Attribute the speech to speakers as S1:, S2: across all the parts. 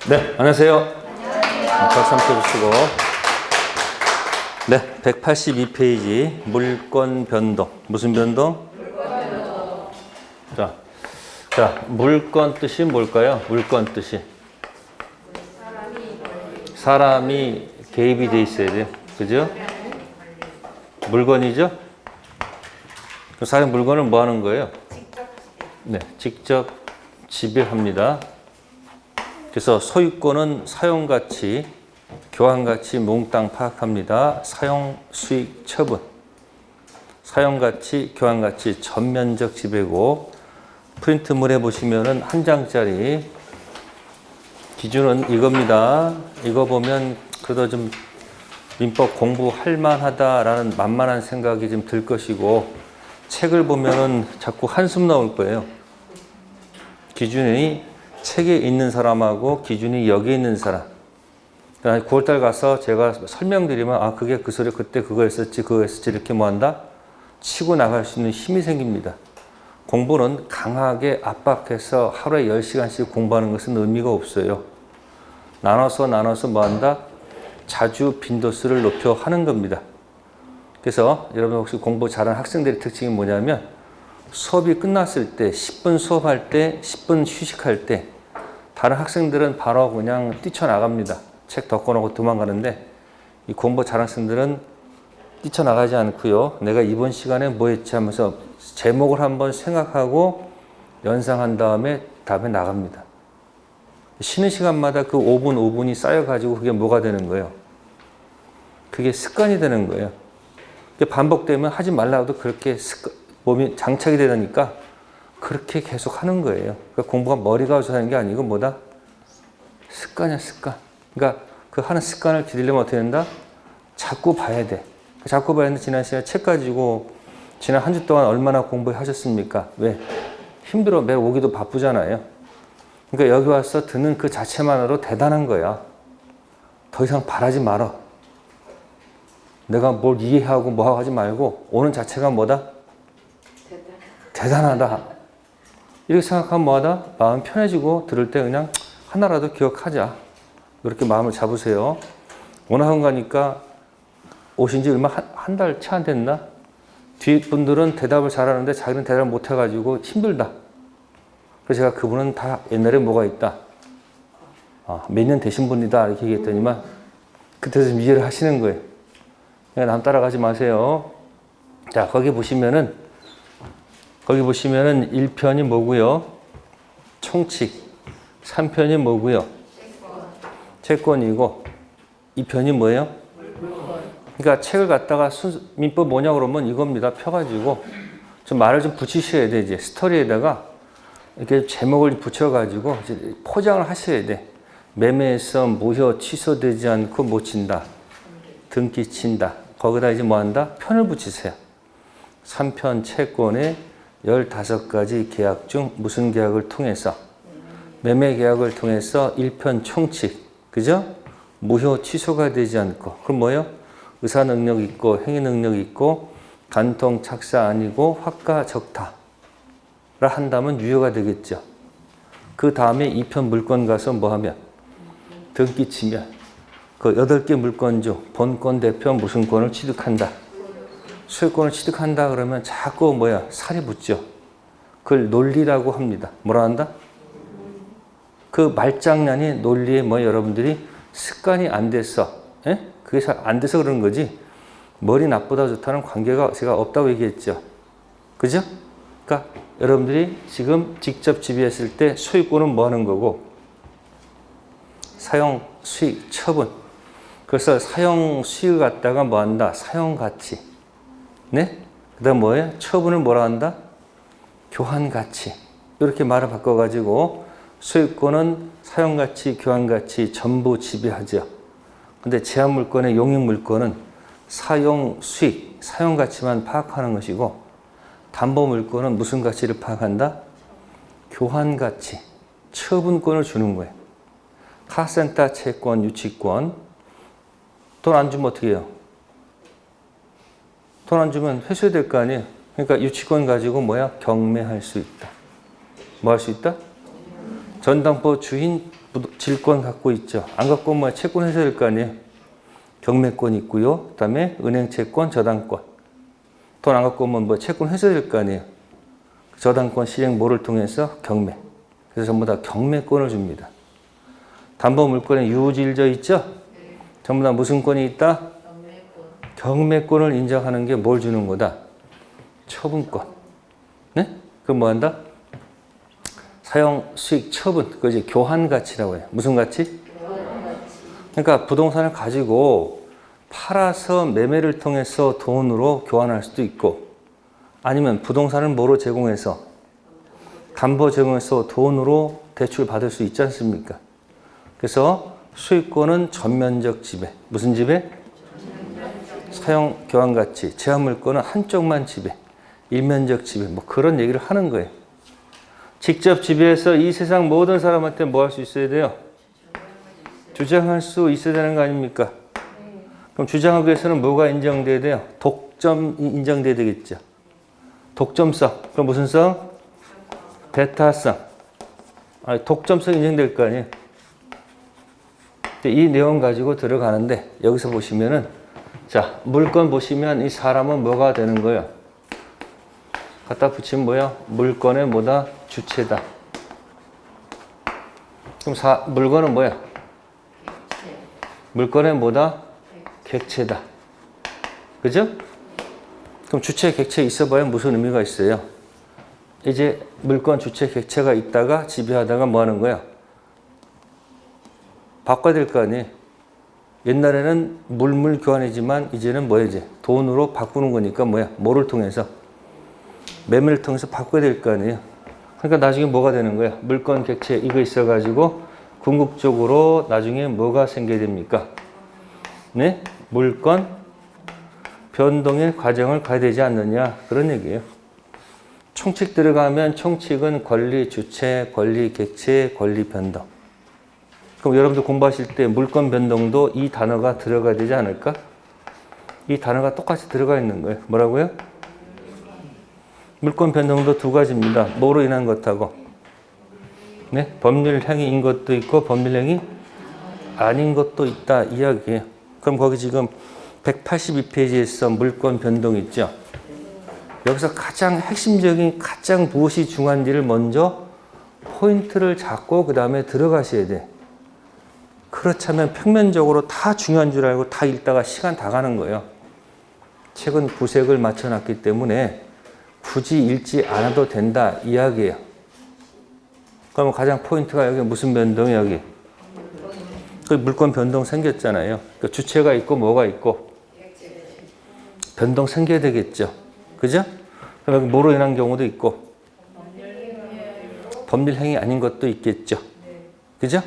S1: 네, 안녕하세요. 박수 한번 쳐주시고. 네, 182페이지 물권 변동. 무슨 변동? 물권 변동. 자, 물권 뜻이 뭘까요? 물권 뜻이. 사람이 개입이 돼 있어야 돼요. 그죠? 물건이죠? 사람 물건을 뭐 하는 거예요? 네, 직접 지배합니다. 그래서 소유권은 사용가치, 교환가치 몽땅 파악합니다. 사용, 수익, 처분. 사용가치, 교환가치 전면적 지배고 프린트물에 보시면은 한 장짜리 기준은 이겁니다. 이거 보면 그래도 좀 민법 공부할 만하다라는 만만한 생각이 좀 들 것이고 책을 보면은 자꾸 한숨 나올 거예요. 기준이 책에 있는 사람하고 기준이 여기 있는 사람. 9월달 가서 제가 설명드리면 아 그게 그 소리 그때 그거 했었지 그거 했었지 이렇게 뭐 한다? 치고 나갈 수 있는 힘이 생깁니다. 공부는 강하게 압박해서 하루에 10시간씩 공부하는 것은 의미가 없어요. 나눠서 뭐 한다? 자주 빈도수를 높여 하는 겁니다. 그래서 여러분 혹시 공부 잘하는 학생들의 특징이 뭐냐면 수업이 끝났을 때 10분 수업할 때 10분 휴식할 때 다른 학생들은 바로 그냥 뛰쳐나갑니다. 책 덮어놓고 도망가는데 이 공부 잘하는 학생들은 뛰쳐나가지 않고요. 내가 이번 시간에 뭐 했지 하면서 제목을 한번 생각하고 연상한 다음에 나갑니다. 쉬는 시간마다 그 5분이 쌓여가지고 그게 뭐가 되는 거예요? 그게 습관이 되는 거예요. 반복되면 하지 말라도 그렇게 몸이 장착이 되니까 그렇게 계속 하는 거예요. 그러니까 공부가 머리가 어서 하는 게 아니고 뭐다? 습관이야, 습관. 그러니까 그 하는 습관을 기르려면 어떻게 된다? 자꾸 봐야 돼. 자꾸 봐야 되는데 지난 시간에 책 가지고 지난 한 주 동안 얼마나 공부하셨습니까? 왜? 힘들어. 매일 오기도 바쁘잖아요. 그러니까 여기 와서 듣는 그 자체만으로 대단한 거야. 더 이상 바라지 말아. 내가 뭘 이해하고 뭐 하지 말고 오는 자체가 뭐다? 대단하다. 이렇게 생각하면 뭐하다? 마음 편해지고 들을 때 그냥 하나라도 기억하자. 이렇게 마음을 잡으세요. 오늘 학원 가니까 오신 지 얼마 한 달 채 안 됐나? 뒷분들은 대답을 잘하는데 자기는 대답을 못 해가지고 힘들다. 그래서 제가 그분은 다 옛날에 뭐가 있다. 몇 년 되신 분이다. 이렇게 얘기했더니만 그때서 좀 이해를 하시는 거예요. 그러니까 남 따라가지 마세요. 자, 거기 보시면은 1편이 뭐고요? 총칙. 3편이 뭐고요? 채권이고 2편이 뭐예요? 그러니까 책을 갖다가 민법 뭐냐 그러면 이겁니다. 펴가지고 좀 말을 좀 붙이셔야 돼. 이제 스토리에다가 이렇게 제목을 붙여가지고 이제 포장을 하셔야 돼. 매매에서 무효 취소되지 않고 못 친다. 등기 친다. 거기다 이제 뭐 한다? 편을 붙이세요. 3편 채권에 15가지 계약 중 무슨 계약을 통해서 매매 계약을 통해서 1편 총칙. 그죠? 무효 취소가 되지 않고. 그럼 뭐예요? 의사 능력 있고 행위 능력 있고 간통 착사 아니고 확가 적타를 한다면 유효가 되겠죠. 그 다음에 2편 물건 가서 뭐 하면 등기 치면 그 8개 물건 중 본권 대표 무슨 권을 취득한다. 소유권을 취득한다 그러면 자꾸 살이 붙죠. 그걸 논리라고 합니다. 뭐라 한다? 그 말장난이 논리에 여러분들이 습관이 안 돼서, 그게 잘 안 돼서 그런 거지. 머리 나쁘다 좋다는 관계가 제가 없다고 얘기했죠. 그죠? 그러니까 여러분들이 지금 직접 지배했을 때 소유권은 뭐 하는 거고, 사용, 수익, 처분. 그래서 사용, 수익을 갖다가 뭐 한다? 사용 가치. 네? 그 다음 뭐예요? 처분을 뭐라 한다? 교환 가치. 이렇게 말을 바꿔가지고 소유권은 사용 가치, 교환 가치 전부 지배하죠. 근데 제한 물건의 용익 물건은 사용, 수익, 사용 가치만 파악하는 것이고 담보 물건은 무슨 가치를 파악한다? 교환 가치, 처분권을 주는 거예요. 카센터 채권, 유치권. 돈 안 주면 어떻게 해요? 돈 안 주면 회수해야 될 거 아니에요? 그러니까 유치권 가지고 경매할 수 있다. 뭐 할 수 있다? 전당포 주인 질권 갖고 있죠. 안 갖고 뭐 채권 해야 될 거 아니에요. 경매권 있고요. 그 다음에 은행 채권, 저당권. 돈 안 갖고 오면 뭐 채권 해야 될 거 아니에요. 저당권 실행 뭐를 통해서? 경매. 그래서 전부 다 경매권을 줍니다. 담보 물권에 유질져 있죠? 전부 다 무슨 권이 있다? 경매권을 인정하는 게 뭘 주는 거다? 처분권. 네? 그럼 뭐 한다? 사용, 수익, 처분. 그거 이제 교환 가치라고 해요. 무슨 가치? 그러니까 부동산을 가지고 팔아서 매매를 통해서 돈으로 교환할 수도 있고, 아니면 부동산을 뭐로 제공해서 담보 제공해서 돈으로 대출 받을 수 있지 않습니까? 그래서 수익권은 전면적 지배. 무슨 지배? 사용 교환 가치. 제한 물권은 한쪽만 지배. 일면적 지배. 뭐 그런 얘기를 하는 거예요. 직접 지배해서 이 세상 모든 사람한테 뭐 할 수 있어야 돼요? 주장할 수 있어야 되는 거 아닙니까? 그럼 주장하기 위해서는 뭐가 인정돼야 돼요? 독점이 인정돼야 되겠죠. 독점성. 그럼 무슨 성? 배타성. 아니, 독점성 인정될 거 아니에요. 이 내용 가지고 들어가는데 여기서 보시면은 자, 물건 보시면 이 사람은 뭐가 되는 거예요? 갖다 붙이면 뭐야? 물건의 뭐다? 주체다. 그럼 물건은 뭐야? 물건의 뭐다? 객체다. 그죠? 그럼 주체, 객체 있어봐야 무슨 의미가 있어요? 이제 물건, 주체, 객체가 있다가 지배하다가 뭐 하는 거야? 바꿔야 될 거 아니에요? 옛날에는 물물 교환이지만 이제는 뭐야 이제? 돈으로 바꾸는 거니까 뭐야? 뭐를 통해서? 매매를 통해서 바꿔야 될 거 아니에요? 그러니까 나중에 뭐가 되는 거야? 물건, 객체 이거 있어가지고 궁극적으로 나중에 뭐가 생겨야 됩니까? 네? 물건 변동의 과정을 가야 되지 않느냐? 그런 얘기예요. 총칙 들어가면 총칙은 권리 주체, 권리 객체, 권리 변동. 그럼 여러분들 공부하실 때 물건 변동도 이 단어가 들어가야 되지 않을까? 이 단어가 똑같이 들어가 있는 거예요. 뭐라고요? 물건 변동도 두 가지입니다. 뭐로 인한 것하고 네? 법률행위인 것도 있고 법률행위 아닌 것도 있다 이야기예요. 그럼 거기 지금 182페이지에서 물건 변동 있죠? 여기서 가장 핵심적인 가장 무엇이 중요한지를 먼저 포인트를 잡고 그 다음에 들어가셔야 돼. 그렇다면 평면적으로 다 중요한 줄 알고 다 읽다가 시간 다 가는 거예요. 책은 구색을 맞춰놨기 때문에 굳이 읽지 않아도 된다 이야기예요. 그러면 가장 포인트가 여기 무슨 변동이 여기? 그 물건 변동 생겼잖아요. 그 주체가 있고 뭐가 있고 변동 생겨야 되겠죠. 그죠? 그럼 여기 뭐로 인한 경우도 있고 법률 행위 아닌 것도 있겠죠. 그죠?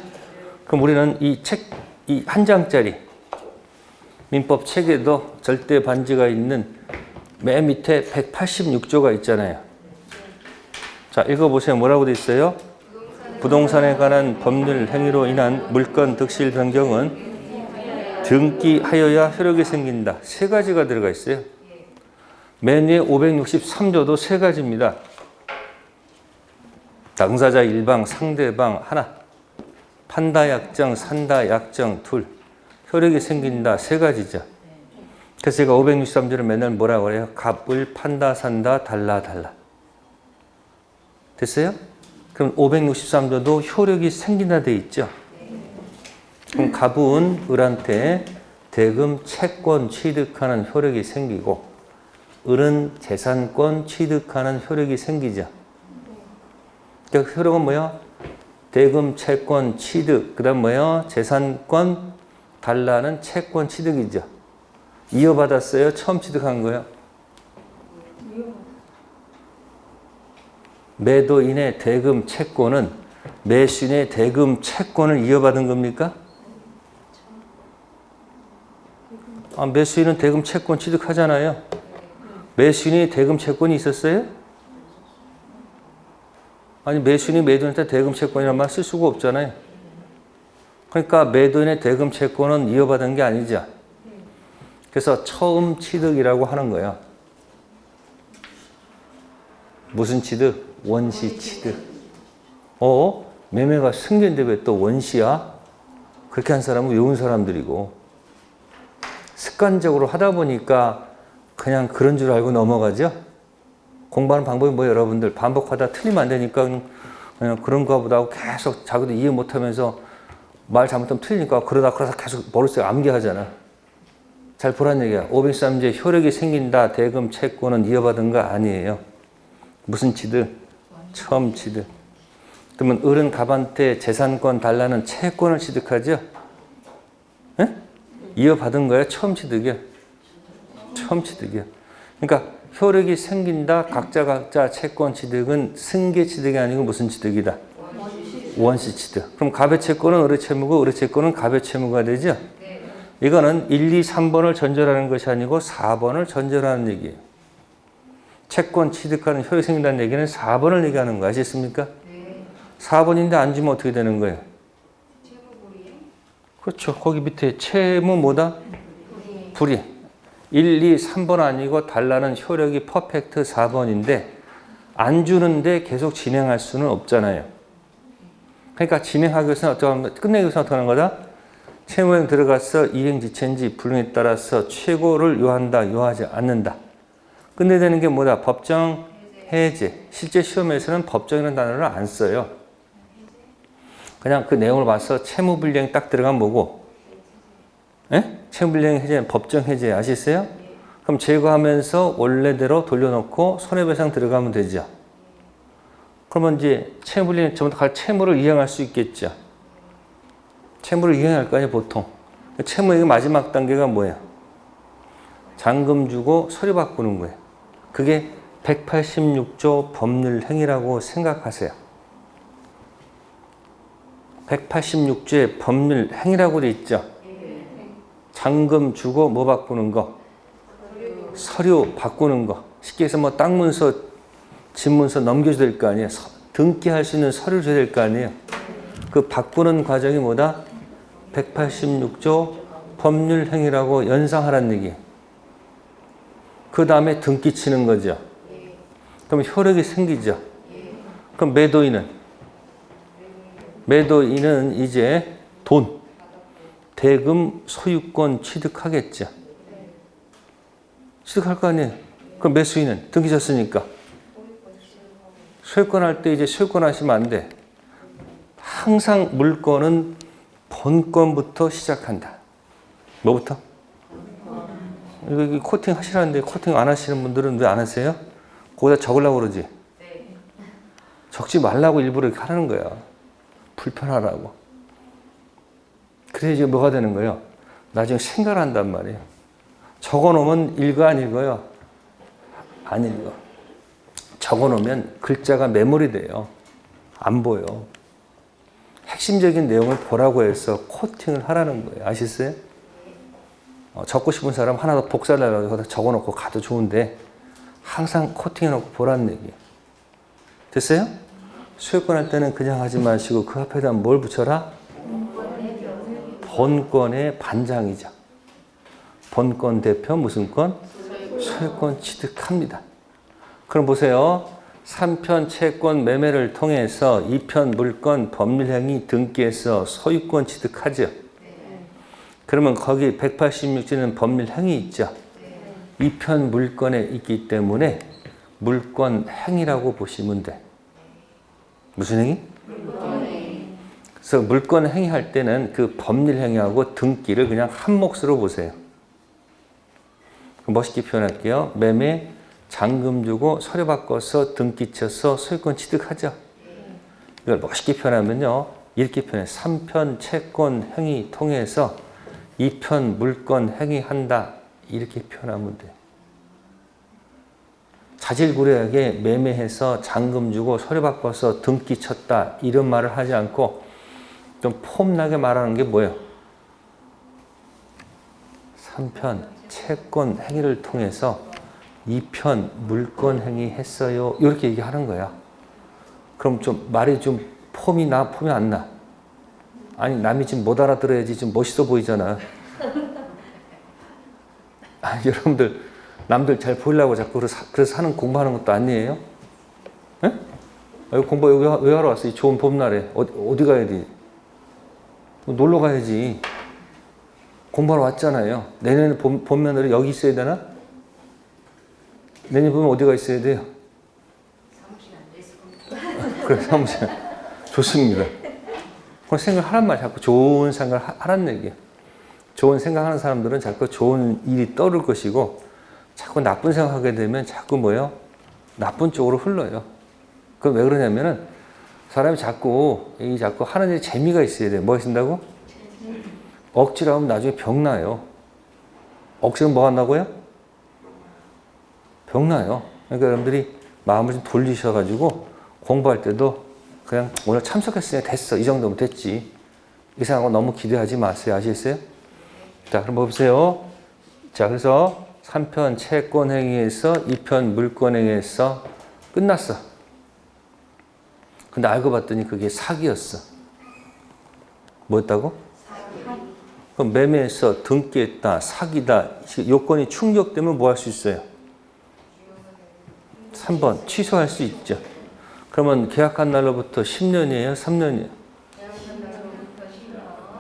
S1: 그럼 우리는 이 책, 이 한 장짜리 민법 책에도 절대 반지가 있는 맨 밑에 186조가 있잖아요. 자, 읽어보세요. 뭐라고 돼 있어요? 부동산에 관한 법률 행위로 인한 물건 득실 변경은 등기하여야 효력이 생긴다. 세 가지가 들어가 있어요. 맨 위에 563조도 세 가지입니다. 당사자 일방, 상대방 하나, 판다 약정, 산다 약정 둘, 효력이 생긴다 세 가지죠. 그래서 제가 563조를 맨날 뭐라고 그래요? 갑을 판다, 산다, 달라. 됐어요? 그럼 563조도 효력이 생긴다 돼 있죠. 그럼 갑은 을한테 대금 채권 취득하는 효력이 생기고 을은 재산권 취득하는 효력이 생기죠. 그러니까 효력은 뭐야? 대금 채권 취득, 그 다음 뭐야? 재산권 달라는 채권 취득이죠. 이어받았어요? 처음 취득한 거예요? 매도인의 대금 채권은 매수인의 대금 채권을 이어받은 겁니까? 매수인은 대금 채권 취득하잖아요. 매수인이 대금 채권이 있었어요? 아니, 매수인이 매도인한테 대금 채권이라는 말 쓸 수가 없잖아요. 그러니까 매도인의 대금 채권은 이어받은 게 아니죠. 그래서 처음 취득이라고 하는 거예요. 무슨 취득? 원시 취득. 매매가 승계인데 왜 또 원시야? 그렇게 한 사람은 외운 사람들이고 습관적으로 하다 보니까 그냥 그런 줄 알고 넘어가죠. 공부하는 방법이 뭐예요? 여러분들 반복하다 틀리면 안 되니까 그냥 그런가 보다 하고 계속 자기도 이해 못하면서 말 잘못하면 틀리니까 그러다 계속 머릿속에 암기하잖아. 잘 보란 얘기야. 503제 효력이 생긴다. 대금 채권은 이어받은 거 아니에요. 무슨 치들? 처음 치들. 그러면 어른 갑한테 재산권 달라는 채권을 취득하죠? 에? 이어받은 거야? 처음 취득이야? 처음 취득이야. 그러니까 효력이 생긴다. 각자 채권 취득은 승계 취득이 아니고 무슨 취득이다? 원시 취득. 그럼 갑의 채권은 을의 채무고 을의 채권은 갑의 채무가 되죠? 이거는 1, 2, 3번을 전제하는 것이 아니고 4번을 전제하는 얘기예요. 채권 취득하는 효력이 생긴다는 얘기는 4번을 얘기하는 거 아시겠습니까? 4번인데 안 주면 어떻게 되는 거예요? 그렇죠. 거기 밑에 채무 뭐다? 불이행. 1, 2, 3번 아니고 달라는 효력이 퍼펙트 4번인데 안 주는데 계속 진행할 수는 없잖아요. 그러니까 진행하기 위해서는 끝내기 위해서는 어떻게 하는 거다? 채무행 들어가서 이행지체인지 불능에 따라서 최고를 요한다, 요하지 않는다. 끝내야 되는 게 뭐다? 법정 해제. 실제 시험에서는 법정이라는 단어를 안 써요. 그냥 그 내용을 봐서 채무불이행 딱 들어가면 뭐고? 예? 채무불이행 해제는 법정 해제 아시겠어요? 그럼 제거하면서 원래대로 돌려놓고 손해배상 들어가면 되죠. 그러면 이제 채무불이행 전부 다 채무를 이행할 수 있겠죠. 채무를 이행할 거 아니에요, 보통. 채무의 마지막 단계가 뭐예요? 잔금 주고 서류 바꾸는 거예요. 그게 186조 법률행위라고 생각하세요. 186조의 법률행위라고 돼 있죠. 잔금 주고 뭐 바꾸는 거? 서류 바꾸는 거. 쉽게 해서 뭐 땅 문서, 집 문서 넘겨줘야 될 거 아니에요. 등기할 수 있는 서류 줘야 될 거 아니에요. 그 바꾸는 과정이 뭐다? 186조 법률행위라고 연상하라는 얘기예요. 그 다음에 등기 치는 거죠. 그럼 효력이 생기죠. 그럼 매도인은 이제 돈, 대금, 소유권 취득하겠죠. 취득할 거 아니에요. 그럼 매수인은 등기 쳤으니까. 소유권 할 때 이제 소유권 하시면 안 돼. 항상 물건은 본건부터 시작한다. 뭐부터? 여기 코팅 하시라는데 코팅 안 하시는 분들은 왜 안 하세요? 거기다 적으려고 그러지? 적지 말라고 일부러 이렇게 하는 거야. 불편하라고. 그래야 이제 뭐가 되는 거예요? 나중에 생각을 한단 말이에요. 적어놓으면 읽어 안 읽어요? 안 읽어. 적어놓으면 글자가 메모리 돼요. 안 보여. 핵심적인 내용을 보라고 해서 코팅을 하라는 거예요. 아시겠어요? 적고 싶은 사람 하나 더 복사하려고 적어놓고 가도 좋은데 항상 코팅해놓고 보라는 얘기예요. 됐어요? 소유권 할 때는 그냥 하지 마시고 그 앞에다 뭘 붙여라? 본권의 반장이죠. 본권 대표 무슨 권? 소유권 취득합니다. 그럼 보세요. 3편 채권 매매를 통해서 2편 물건 법률행위 등기해서 소유권 취득하죠. 그러면 거기 186조는 법률행위 있죠. 2편 물건에 있기 때문에 물건 행위라고 보시면 돼. 무슨 행위? 그래서 물건 행위할 때는 그 법률행위하고 등기를 그냥 한 몫으로 보세요. 멋있게 표현할게요. 매매, 잔금 주고 서류 바꿔서 등기 쳐서 소유권 취득하죠. 이걸 멋있게 표현하면요. 이렇게 표현해요. 3편 채권 행위 통해서 2편 물건 행위한다. 이렇게 표현하면 돼요. 자질구레하게 매매해서 잔금 주고 서류 바꿔서 등기 쳤다. 이런 말을 하지 않고 좀 폼나게 말하는 게 뭐예요? 3편 채권 행위를 통해서 2편 물건 행위 했어요. 이렇게 얘기하는 거야. 그럼 좀 말이 좀 폼이 나, 폼이 안 나? 아니, 남이 지금 못 알아들어야지 좀 멋있어 보이잖아. 아니, 여러분들 남들 잘 보이려고 자꾸 그래서 하는 공부하는 것도 아니에요? 네? 여기 공부 왜 하러 왔어? 이 좋은 봄날에. 어디 가야 돼? 놀러 가야지. 공부하러 왔잖아요. 내년에 봄 며느리 여기 있어야 되나? 내년 봄에 어디가 있어야 돼요? 그래, 사무실. 좋습니다. 그런 생각하란 말, 자꾸 좋은 생각을 하란 얘기예요. 좋은 생각하는 사람들은 자꾸 좋은 일이 떠오를 것이고, 자꾸 나쁜 생각하게 되면 자꾸 뭐예요? 나쁜 쪽으로 흘러요. 그럼 왜 그러냐면은, 사람이 자꾸 하는 일에 재미가 있어야 돼요. 뭐 하신다고? 억지로 하면 나중에 병나요. 억지로 뭐 한다고요? 병나요. 그러니까 여러분들이 마음을 좀 돌리셔가지고 공부할 때도 그냥 오늘 참석했으니까 됐어. 이 정도면 됐지. 이상한 거 너무 기대하지 마세요. 아시겠어요? 자, 그럼 보세요. 자, 그래서 3편 채권행위에서 2편 물권행위에서 끝났어. 근데 알고 봤더니 그게 사기였어. 뭐였다고? 그럼 매매에서 등기했다, 사기다, 요건이 충족되면 뭐 할 수 있어요? 3번, 취소할 수 있죠. 그러면 계약한 날로부터 10년이에요? 3년이에요?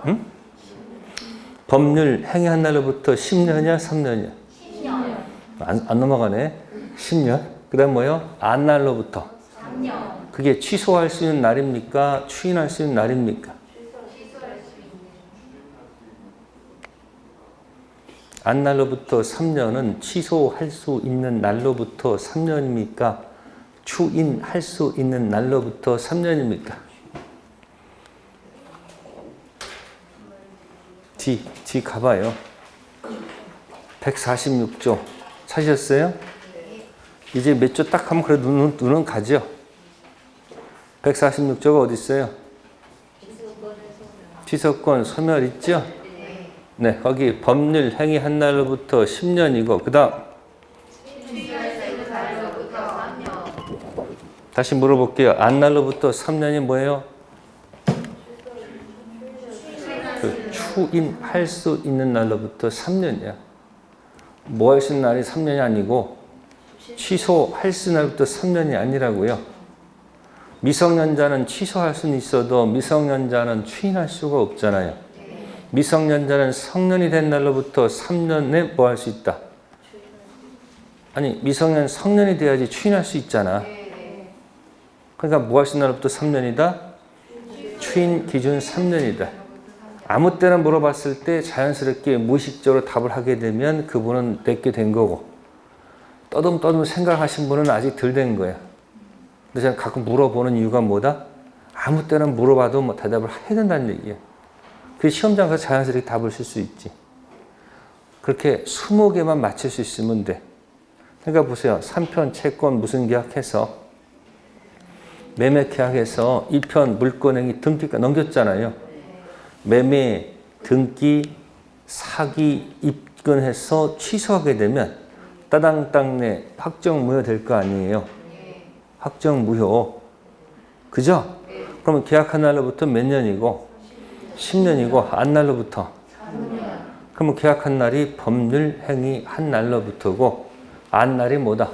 S1: 응? 법률 행위한 날로부터 10년이야? 3년이야? 10년. 안 넘어가네. 10년. 그 다음 뭐요? 안 날로부터? 3년. 그게 취소할 수 있는 날입니까? 추인할 수 있는 날입니까? 안 날로부터 3년은 취소할 수 있는 날로부터 3년입니까? 추인할 수 있는 날로부터 3년입니까? 뒤 가봐요. 146조 찾으셨어요? 이제 몇 조 딱 하면 그래도 눈은 가죠? 146조가 어디 있어요? 취소권 소멸 있죠? 네, 거기 법률 행위한 날로부터 10년이고 그 다음 다시 물어볼게요. 안 날로부터 3년이 뭐예요? 그 추인할 수 있는 날로부터 3년이야. 뭐 할 수 있는 날이 3년이 아니고 취소할 수 있는 날부터 3년이 아니라고요. 미성년자는 취소할 수는 있어도 미성년자는 추인할 수가 없잖아요. 미성년자는 성년이 된 날로부터 3년에 뭐 할 수 있다? 아니, 미성년 성년이 돼야지 추인할 수 있잖아. 그러니까 뭐 할 수 있는 날로부터 3년이다? 추인 기준 3년이다. 아무 때나 물어봤을 때 자연스럽게 무의식적으로 답을 하게 되면 그분은 내게 된 거고, 떠듬떠듬 생각하신 분은 아직 덜 된 거야. 근데 제가 가끔 물어보는 이유가 뭐다? 아무 때나 물어봐도 뭐 대답을 해야 된다는 얘기예요. 그 시험장 가서 자연스럽게 답을 쓸 수 있지. 그렇게 20개만 맞출 수 있으면 돼. 그러니까 보세요. 3편 채권 무슨 계약해서 매매 계약해서 2편 물권행위 등기가 넘겼잖아요. 매매, 등기, 사기, 입건해서 취소하게 되면 따당땅내 확정 무효 될 거 아니에요. 확정 무효. 그죠? 그러면 계약한 날로부터 몇 년이고 10년이고 안 날로부터 3년. 그러면 계약한 날이 법률 행위한 날로부터고 안 날이 뭐다?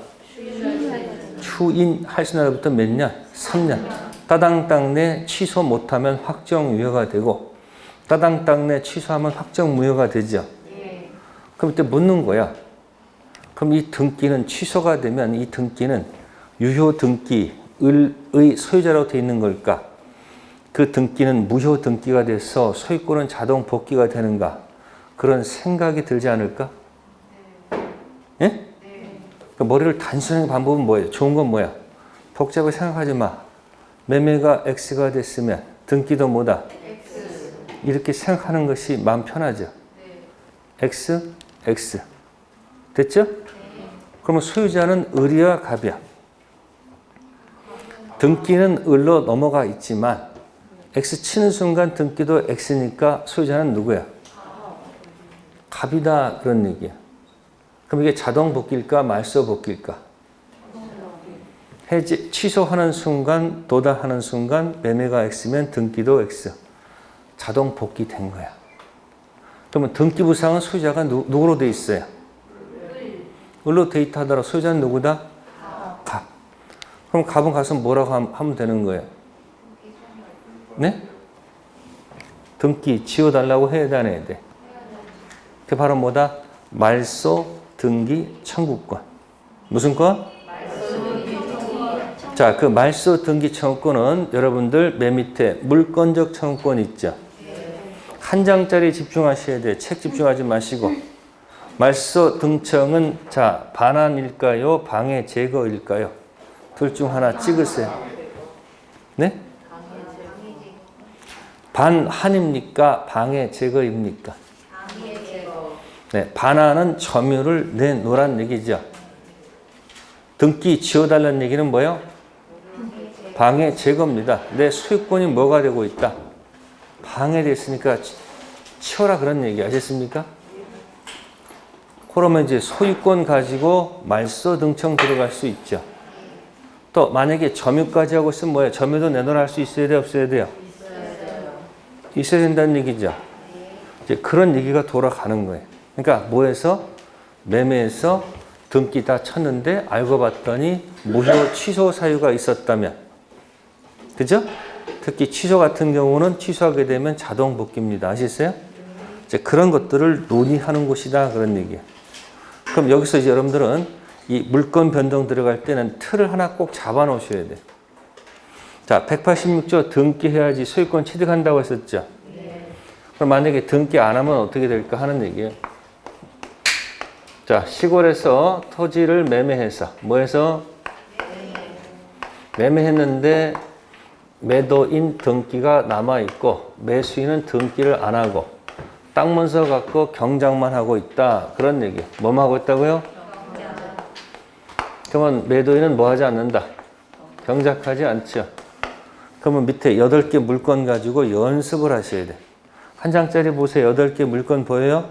S1: 추인할 수 날로부터 몇 년? 3년. 따당땅내 취소 못하면 확정 유효가 되고 따당땅내 취소하면 확정 무효가 되죠. 그럼 이때 묻는 거야. 그럼 이 등기는 취소가 되면 이 등기는 유효 등기의 소유자라고 되어 있는 걸까? 그 등기는 무효 등기가 돼서 소유권은 자동 복귀가 되는가? 그런 생각이 들지 않을까? 예? 그 머리를 단순하게 방법은 뭐예요? 좋은 건 뭐야? 복잡하게 생각하지 마. 매매가 X가 됐으면 등기도 뭐다? X. 이렇게 생각하는 것이 마음 편하죠? X, X. 됐죠? 그러면 소유자는 을이야, 갑이야? 등기는 을로 넘어가 있지만 X 치는 순간 등기도 X니까 소유자는 누구야? 갑이다, 그런 얘기야. 그럼 이게 자동 복귀일까 말소 복귀일까? 해지 취소하는 순간, 도달하는 순간 매매가 X면 등기도 X. 자동 복귀된 거야. 그러면 등기 부상은 소유자가 누구로 돼 있어요? 을로 돼 있다 하더라도 소유자는 누구다? 갑. 그럼 갑은 가서 뭐라고 하면 되는 거예요? 네? 등기 지워달라고 해야 돼, 안 해야 돼? 그게 바로 뭐다? 말소 등기 청구권. 무슨 권? 자, 그 말소 등기 청구권은 여러분들 맨 밑에 물권적 청구권 있죠? 한 장짜리 집중하셔야 돼요. 책 집중하지 마시고. 말소 등청은 자, 반환일까요? 방해 제거일까요? 둘 중 하나 찍으세요. 네? 반환입니까? 방해 제거입니까? 네, 반환은 점유를 내놓으란 얘기죠. 등기 지워달라는 얘기는 뭐예요? 방해 제거입니다. 내 소유권이 뭐가 되고 있다? 방해됐으니까 치워라 그런 얘기 아셨습니까? 그러면 이제 소유권 가지고 말소 등청 들어갈 수 있죠. 또 만약에 점유까지 하고 있으면 뭐예요? 점유도 내놓으라 할 수 있어야 돼요? 없어야 돼요? 있어야 된다는 얘기죠. 이제 그런 얘기가 돌아가는 거예요. 그러니까 뭐해서? 매매해서 등기 다 쳤는데 알고 봤더니 무효 취소 사유가 있었다면, 그죠? 특히 취소 같은 경우는 취소하게 되면 자동 복귀입니다. 아시겠어요? 이제 그런 것들을 논의하는 곳이다 그런 얘기예요. 그럼 여기서 이제 여러분들은 이 물권 변동 들어갈 때는 틀을 하나 꼭 잡아 놓으셔야 돼요. 자, 186조 등기해야지 소유권 취득한다고 했었죠. 그럼 만약에 등기 안 하면 어떻게 될까 하는 얘기예요. 자, 시골에서 토지를 매매해서 뭐해서? 매매했는데 매도인 등기가 남아있고 매수인은 등기를 안 하고 땅 문서 갖고 경작만 하고 있다 그런 얘기. 뭐만 하고 있다고요? 그러면 매도인은 뭐 하지 않는다? 경작하지 않죠. 그러면 밑에 8개 물건 가지고 연습을 하셔야 돼. 한 장짜리 보세요. 8개 물건 보여요?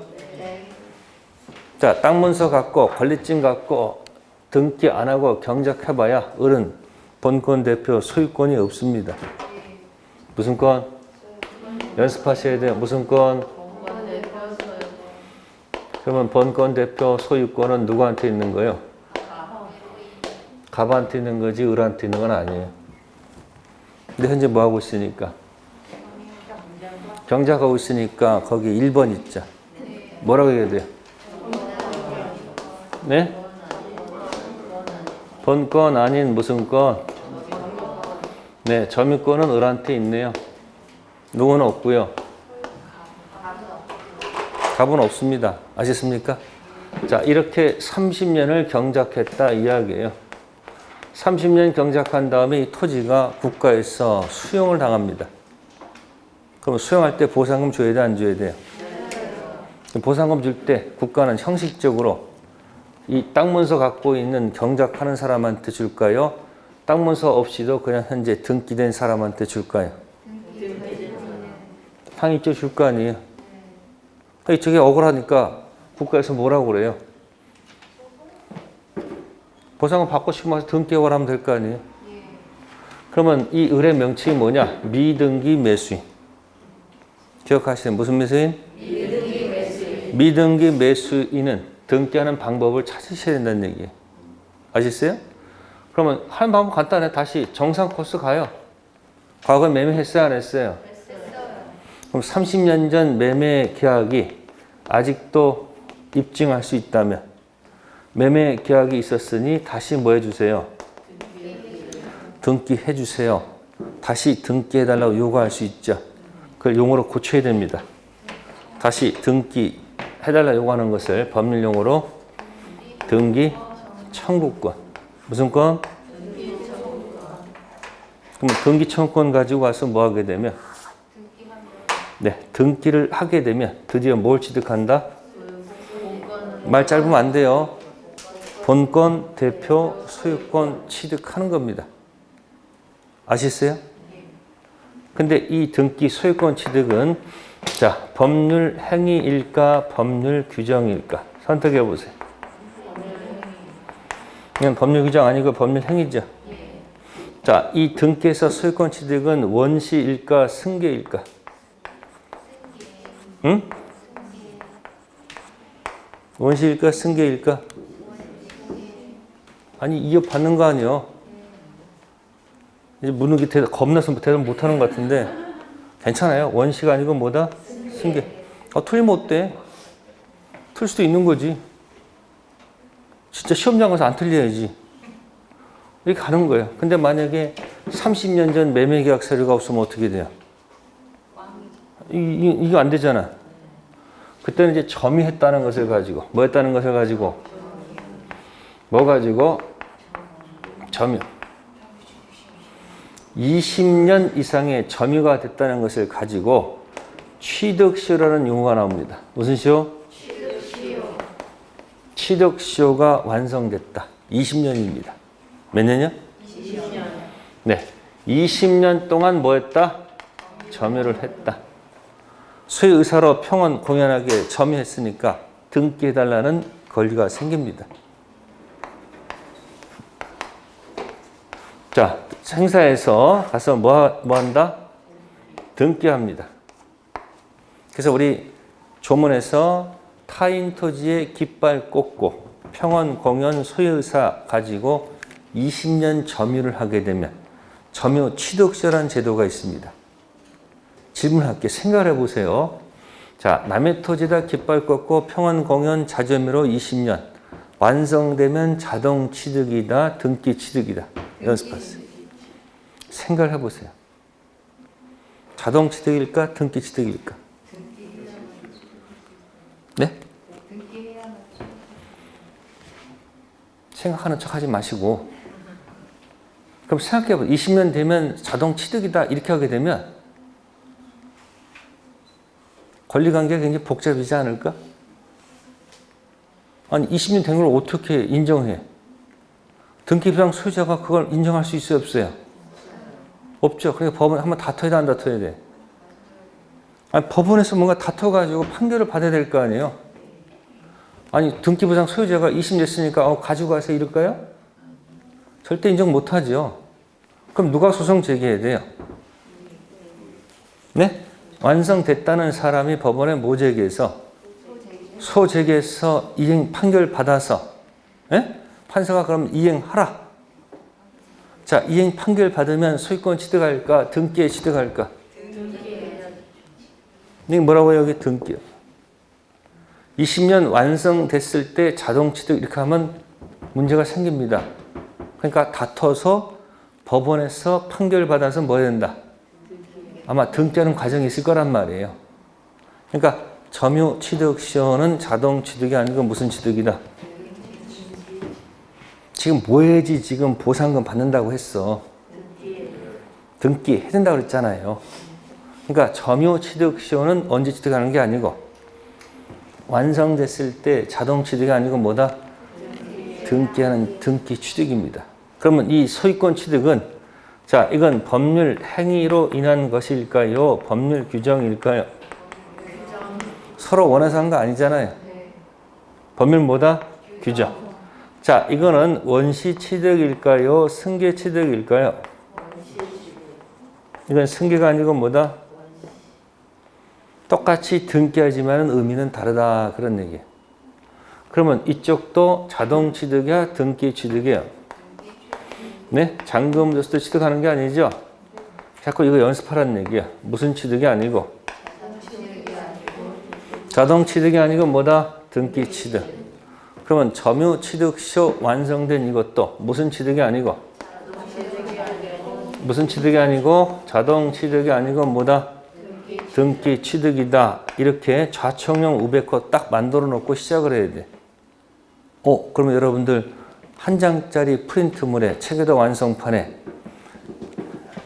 S1: 자, 땅 문서 갖고 권리증 갖고 등기 안 하고 경작해봐야 을은 본권 대표 소유권이 없습니다. 무슨 권? 연습하셔야 돼요. 무슨 권? 그러면 본권 대표 소유권은 누구한테 있는 거예요? 갑한테 있는 거지 을한테 있는 건 아니에요. 근데 현재 뭐 하고 있으니까? 경작하고 있으니까 거기 1번 있죠. 뭐라고 해야 돼요? 네? 본권 아닌 무슨 권? 네, 점유권은 을한테 있네요. 누구는 없고요. 갑은 없습니다. 아셨습니까? 자, 이렇게 30년을 경작했다 이야기예요. 30년 경작한 다음에 이 토지가 국가에서 수용을 당합니다. 그럼 수용할 때 보상금 줘야 돼, 안 줘야 돼요? 보상금 줄 때 국가는 형식적으로 이 땅 문서 갖고 있는 경작하는 사람한테 줄까요? 땅 문서 없이도 그냥 현재 등기된 사람한테 줄까요? 당연히 줄 거 아니에요. 이쪽에 억울하니까 국가에서 뭐라고 그래요? 보상금 받고 싶으면 와서 등기해라 하면 될 거 아니에요? 그러면 이 을의 명칭이 뭐냐? 미등기 매수인. 기억하시나요? 무슨 매수인? 미등기 매수인. 미등기 매수인은 등기하는 방법을 찾으셔야 된다는 얘기예요. 아셨어요? 그러면 하는 방법 간단해. 다시 정상 코스 가요. 과거에 매매했어요? 안 했어요? 그럼 30년 전 매매 계약이 아직도 입증할 수 있다면 매매 계약이 있었으니 다시 뭐 해주세요? 등기해 주세요. 다시 등기해달라고 요구할 수 있죠. 그걸 용어로 고쳐야 됩니다. 다시 등기해달라고 요구하는 것을 법률 용어로 등기 청구권. 무슨 권? 그럼 등기 청구권 가지고 와서 뭐 하게 되면? 네, 등기를 하게 되면 드디어 뭘 취득한다? 말 짧으면 안 돼요. 본권 대표 소유권 취득하는 겁니다. 아시겠어요? 근데 이 등기 소유권 취득은 자, 법률 행위일까 법률 규정일까? 선택해 보세요. 그냥 법률 규정 아니고 법률 행위죠. 자, 이 등기에서 소유권 취득은 원시일까 승계일까? 응? 원시일까 승계일까? 아니, 이어받는 거 아니에요. 이제 묻는 게 겁나서 대답 못하는 것 같은데 괜찮아요. 원시가 아니고 뭐다? 승계. 틀리면 어때? 틀 수도 있는 거지. 진짜 시험장 가서 안 틀려야지. 이렇게 가는 거예요. 근데 만약에 30년 전 매매계약 서류가 없으면 어떻게 돼요? 이거 안 되잖아. 그때는 이제 점유했다는 것을 가지고, 뭐 했다는 것을 가지고, 뭐 가지고? 점유. 20년 이상의 점유가 됐다는 것을 가지고 취득시효라는 용어가 나옵니다. 무슨 시효? 취득시효가 완성됐다. 20년입니다. 몇 년이요? 20년. 네. 20년 동안 뭐 했다? 점유를 했다. 소유의사로 평원 공연하게 점유했으니까 등기해달라는 권리가 생깁니다. 자, 행사에서 가서 뭐 한다? 등기합니다. 그래서 우리 조문에서 타인 토지에 깃발 꽂고 평원 공연 소유의사 가지고 20년 점유를 하게 되면 점유 취득시효라는 제도가 있습니다. 질문할게. 생각을 해보세요. 자, 남의 토지에다 깃발 꽂고 평원 공연 자점유로 20년. 완성되면 자동 취득이다, 등기 취득이다. 연습하세요. 생각을 해보세요. 자동 취득일까, 등기 취득일까? 네? 생각하는 척 하지 마시고. 그럼 생각해보세요. 20년 되면 자동 취득이다, 이렇게 하게 되면 권리관계가 굉장히 복잡해지지 않을까? 아니 20년 된 걸 어떻게 인정해? 등기부상 소유자가 그걸 인정할 수 있어요, 없어요? 없죠. 그러니까 법원 한번 다퉈야 돼, 안 다퉈야 돼? 아니, 법원에서 뭔가 다퉈가지고 판결을 받아야 될 거 아니에요? 아니 등기부상 소유자가 20년 됐으니까 가지고 가세요 이럴까요? 절대 인정 못하죠. 그럼 누가 소송 제기해야 돼요? 네? 완성됐다는 사람이 법원에 뭐 제기해서? 소제기해서 이행 판결 받아서, 예? 판사가 그럼 이행하라. 자, 이행 판결 받으면 소유권 취득할까? 등기에 취득할까? 등기에. 뭐라고요? 여기 등기요. 20년 완성됐을 때 자동 취득 이렇게 하면 문제가 생깁니다. 그러니까 다퉈서 법원에서 판결 받아서 뭐 해야 된다? 아마 등기하는 과정이 있을 거란 말이에요. 그러니까 점유 취득 시효는 자동 취득이 아니고 무슨 취득이다? 지금 뭐 해야지 지금 보상금 받는다고 했어? 등기 해야 된다고 그랬잖아요. 그러니까 점유 취득 시효는 언제 취득하는 게 아니고 완성됐을 때 자동 취득이 아니고 뭐다? 등기하는 등기 취득입니다. 그러면 이 소유권 취득은 자, 이건 법률 행위로 인한 것일까요? 법률 규정일까요? 서로 원해서 한 거 아니잖아요. 법률 뭐다? 규정. 자, 이거는 원시 취득일까요? 승계 취득일까요? 이건 승계가 아니고 뭐다? 똑같이 등기하지만 의미는 다르다. 그런 얘기예요. 그러면 이쪽도 자동 취득이야? 등기 취득이야? 네? 잔금 줬을 때 취득하는 게 아니죠? 자꾸 이거 연습하라는 얘기야. 무슨 취득이 아니고? 자동 취득이 아니고 뭐다? 등기 취득. 그러면 점유 취득 시효 완성된 이것도 무슨 취득이 아니고? 무슨 취득이 아니고? 자동 취득이 아니고 뭐다? 등기 취득이다. 이렇게 좌청용 우백호 딱 만들어 놓고 시작을 해야 돼. 그러면 여러분들 한 장짜리 프린트물에 체계도 완성판에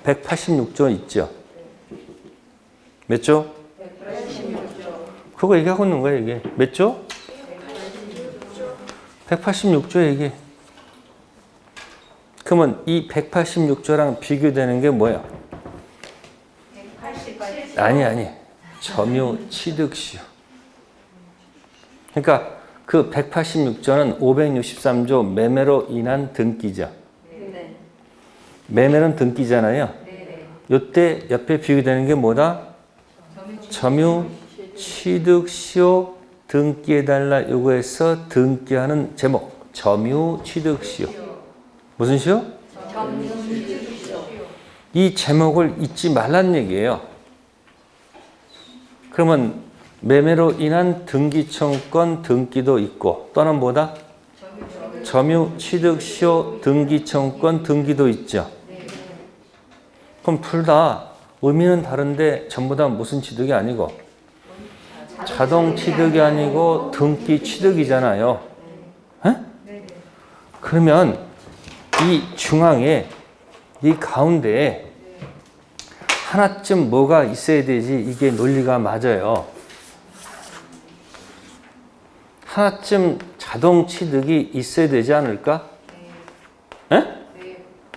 S1: 186조 있죠? 몇 조? 186조. 그거 얘기하고 있는 거야, 이게. 몇 조? 186조 얘기. 그러면 이 186조랑 비교되는 게 뭐야? 187조. 아니. 점유 취득시효. 그러니까 그 186조는 563조 매매로 인한 등기죠. 네. 매매는 등기잖아요. 네. 이때 옆에 비교되는 게 뭐다? 점유 취득시효 등기해달라 요구해서 등기하는 제목. 점유 취득시효. 무슨 시효? 점유 취득시효. 이 제목을 잊지 말란 얘기예요. 그러면 매매로 인한 등기청권 등기도 있고 또는 뭐다? 점유, 취득, 시효, 등기청권 등기도 있죠. 그럼 둘 다 의미는 다른데 전부 다 무슨 취득이 아니고 자동 취득이 아니고 등기 취득이잖아요. 에? 그러면 이 중앙에 이 가운데에 하나쯤 뭐가 있어야 되지 이게 논리가 맞아요. 하나쯤 자동 취득이 있어야 되지 않을까? 에?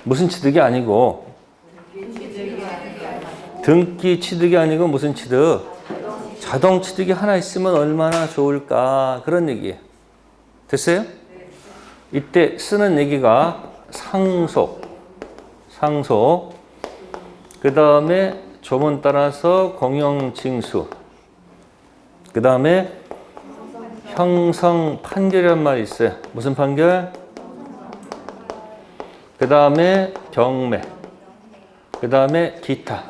S1: 무슨 취득이 아니고 등기 취득이 아니고 무슨 취득? 자동 취득이 하나 있으면 얼마나 좋을까 그런 얘기예요. 됐어요? 이때 쓰는 얘기가 상속, 그 다음에 조문 따라서 공영징수, 그 다음에 형성 판결이란 말이 있어요. 무슨 판결? 그 다음에 경매, 그 다음에 기타.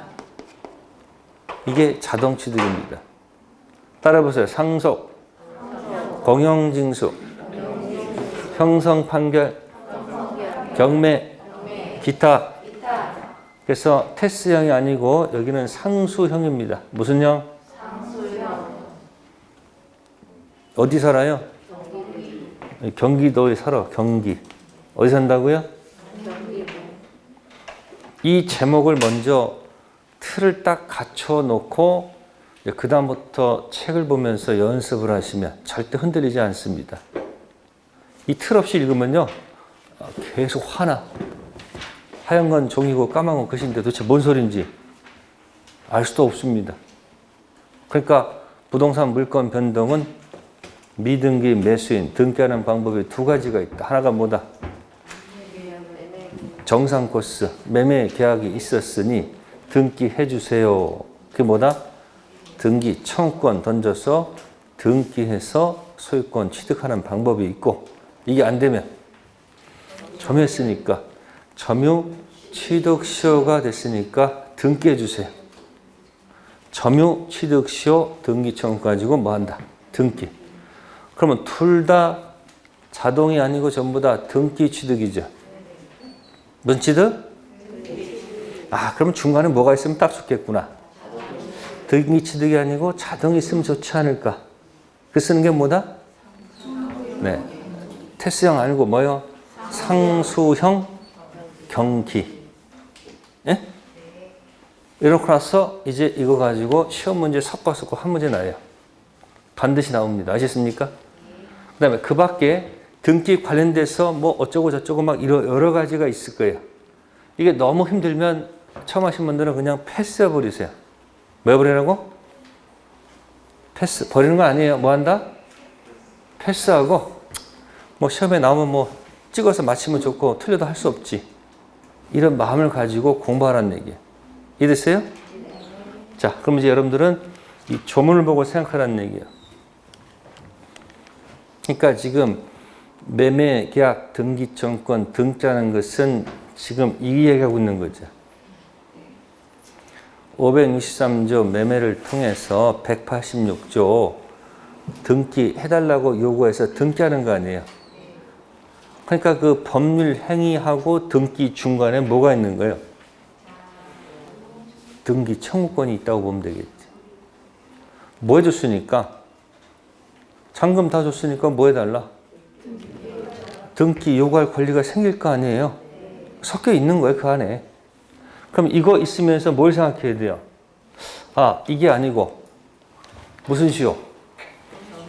S1: 이게 자동 취득입니다. 따라해보세요. 상속, 공영징수, 형성 판결, 경매, 기타. 그래서 테스형이 아니고 여기는 상수형입니다. 무슨 형? 어디 살아요? 경기도에 살아. 경기. 어디 산다고요? 이 제목을 먼저 틀을 딱 갖춰 놓고 그 다음부터 책을 보면서 연습을 하시면 절대 흔들리지 않습니다. 이 틀 없이 읽으면요 계속 화나. 하얀 건 종이고 까만 건 글씨인데 도대체 뭔 소린지 알 수도 없습니다. 그러니까 부동산 물건 변동은 미등기 매수인 등기하는 방법이 두 가지가 있다. 하나가 뭐다? 정상 코스 매매 계약이 있었으니 등기해 주세요. 그게 뭐다? 등기 청구권 던져서 등기해서 소유권 취득하는 방법이 있고 이게 안 되면 점유했으니까 점유 취득 시효가 됐으니까 등기해 주세요. 점유 취득 시효 등기 청구 가지고 뭐 한다? 등기. 그러면 둘 다 자동이 아니고 전부 다 등기 취득이죠. 무슨 취득? 아, 그럼 중간에 뭐가 있으면 딱 좋겠구나. 등기 취득이 아니고 자동이 있으면 좋지 않을까? 그 쓰는 게 뭐다? 네. 테스형 아니고 뭐요? 상수형 경기. 예? 이렇게 나서 이제 이거 가지고 시험 문제 섞어서 한 문제 나요. 반드시 나옵니다. 아시겠습니까? 그 다음에 그 밖에 등기 관련돼서 뭐 어쩌고 저쩌고 막 여러 가지가 있을 거예요. 이게 너무 힘들면 처음 하신 분들은 그냥 패스해 버리세요. 왜 버리라고? 패스. 버리는 거 아니에요. 뭐 한다? 패스하고 뭐 시험에 나오면 뭐 찍어서 맞히면 좋고 틀려도 할 수 없지. 이런 마음을 가지고 공부하라는 얘기예요. 이해됐어요? 자, 그럼 이제 여러분들은 이 조문을 보고 생각하라는 얘기예요. 그러니까 지금 매매, 계약, 등기청권, 등자는 것은 지금 이 얘기하고 있는 거죠. 563조 매매를 통해서 186조 등기해달라고 요구해서 등기하는 거 아니에요. 그러니까 그 법률 행위하고 등기 중간에 뭐가 있는 거예요? 등기 청구권이 있다고 보면 되겠지. 뭐 해줬으니까? 잔금 다 줬으니까 뭐 해달라? 등기 요구할 권리가 생길 거 아니에요? 섞여 있는 거예요, 그 안에. 그럼 이거 있으면서 뭘 생각해야 돼요? 아, 이게 아니고 무슨 시효?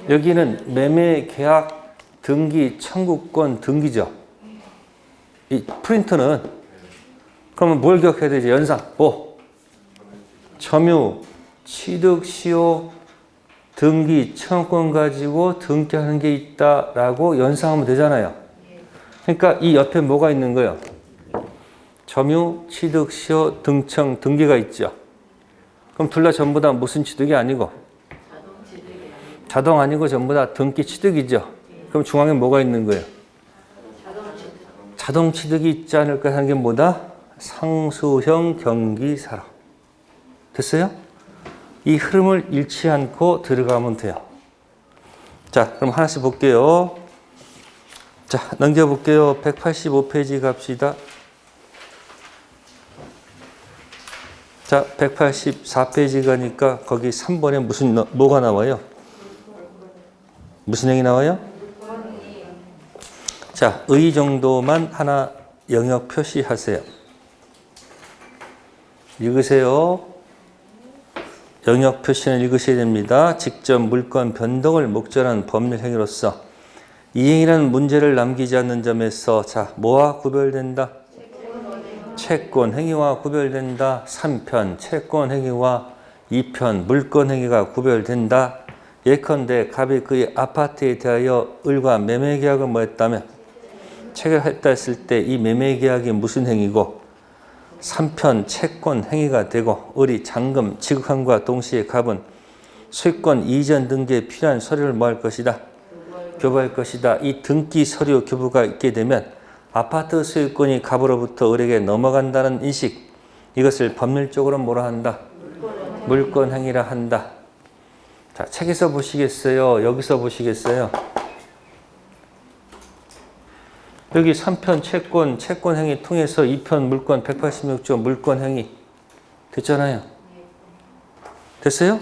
S1: 여기는 매매, 계약, 등기, 청구권, 등기죠. 이 프린트는 그러면 뭘 기억해야 되지? 연상. 뭐? 점유, 취득, 시효, 등기, 청구권 가지고 등기하는 게 있다라고 연상하면 되잖아요. 그러니까 이 옆에 뭐가 있는 거예요? 점유, 취득, 시효, 등청, 등기가 있죠. 그럼 둘 다 전부 다 무슨 취득이 아니고? 자동 아니고 전부 다 등기 취득이죠. 그럼 중앙에 뭐가 있는 거예요? 자동 취득이 있지 않을까 하는 게 뭐다? 상수형 경기사로. 됐어요? 이 흐름을 잃지 않고 들어가면 돼요. 자, 그럼 하나씩 볼게요. 자, 넘겨볼게요. 185페이지 갑시다. 자, 184페이지 가니까 거기 3번에 뭐가 나와요? 무슨 행위 나와요? 자, 의 정도만 하나 영역 표시하세요. 읽으세요. 영역 표시는 읽으셔야 됩니다. 직접 물건 변동을 목전한 법률 행위로서 이 행위라는 문제를 남기지 않는 점에서 자, 뭐와 구별된다? 채권 행위와 구별된다. 3편 채권 행위와 2편 물건 행위가 구별된다. 예컨대 갑이 그의 아파트에 대하여 을과 매매 계약을 맺었다면 체결했다 했을 때 이 매매 계약이 무슨 행위고 3편 채권 행위가 되고 을이 잔금 지급함과 동시에 갑은 소유권 이전 등기에 필요한 서류를 뭐 할 것이다? 교부할 것이다. 이 등기 서류 교부가 있게 되면 아파트 소유권이 갑으로부터 을에게 넘어간다는 인식, 이것을 법률적으로 뭐라 한다? 물권 행위라 한다. 자, 책에서 보시겠어요? 여기서 보시겠어요? 여기 3편 채권 행위 통해서 2편 물권 186조 물권 행위 됐잖아요. 됐어요?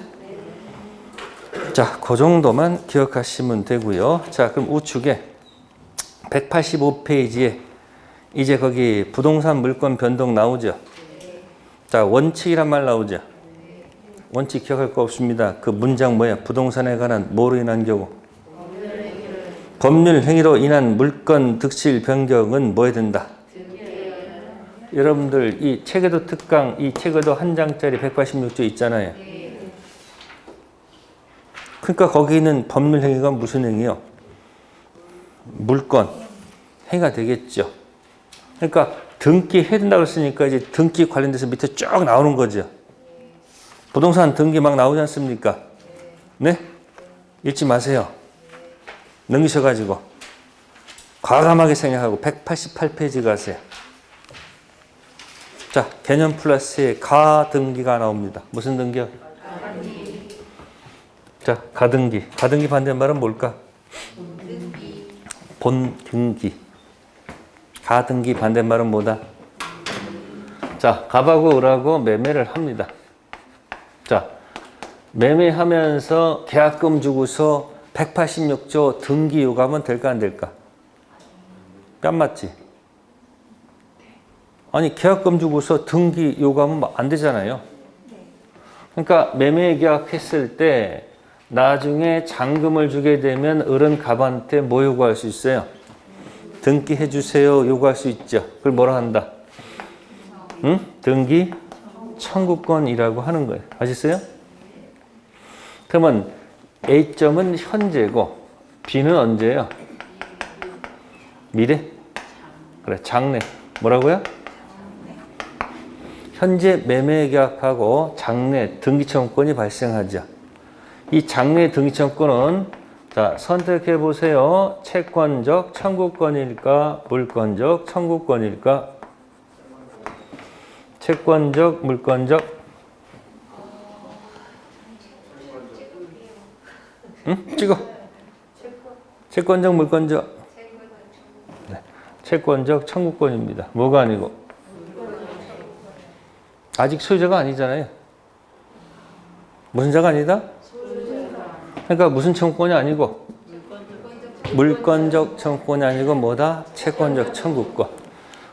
S1: 자, 그 정도만 기억하시면 되고요. 자, 그럼 우측에 185페이지에 이제 거기 부동산 물권 변동 나오죠. 자, 원칙이란 말 나오죠. 원칙 기억할 거 없습니다. 그 문장 뭐야? 부동산에 관한 뭐로 인한 경우? 법률 행위로 인한 물권 득실 변경은 뭐 해야 된다? 여러분들 이 책에도 특강, 이 책에도 한 장짜리 186조 있잖아요. 그러니까 거기 있는 법률 행위가 무슨 행위요? 물권 행위가 되겠죠. 그러니까 등기 해야 된다고 했으니까 이제 등기 관련돼서 밑에 쭉 나오는 거죠. 부동산 등기 막 나오지 않습니까? 네? 읽지 마세요. 넘기셔가지고 과감하게 생각하고 188페이지 가세요. 자, 개념 플러스에 가등기가 나옵니다. 무슨 등기요? 자, 가등기. 가등기 반대말은 뭘까? 본등기. 가등기 반대말은 뭐다? 자, 갑하고 을하고 매매를 합니다. 자, 매매하면서 계약금 주고서 186조 등기 요구하면 될까 안 될까? 뺨 맞지? 아니, 계약금 주고서 등기 요구하면 안 되잖아요. 그러니까 매매 계약했을 때 나중에 잔금을 주게 되면 을은 갑한테 뭐 요구할 수 있어요? 등기해 주세요 요구할 수 있죠. 그걸 뭐라 한다? 응? 등기 청구권이라고 하는 거예요. 아셨어요? 그러면 A점은 현재고 B는 언제예요? 미래? 그래, 장래. 뭐라고요? 현재 매매 계약하고 장래 등기청구권이 발생하죠. 이 장래 등기청구권은 자, 선택해 보세요. 채권적 청구권일까? 물권적 청구권일까? 채권적, 물권적? 응? 찍어. 채권적, 물권적? 네. 채권적 청구권입니다. 뭐가 아니고? 아직 소유자가 아니잖아요. 무슨 자가 아니다? 그러니까 무슨 청구권이 아니고? 물권적 청구권이 아니고 뭐다? 채권적 청구권.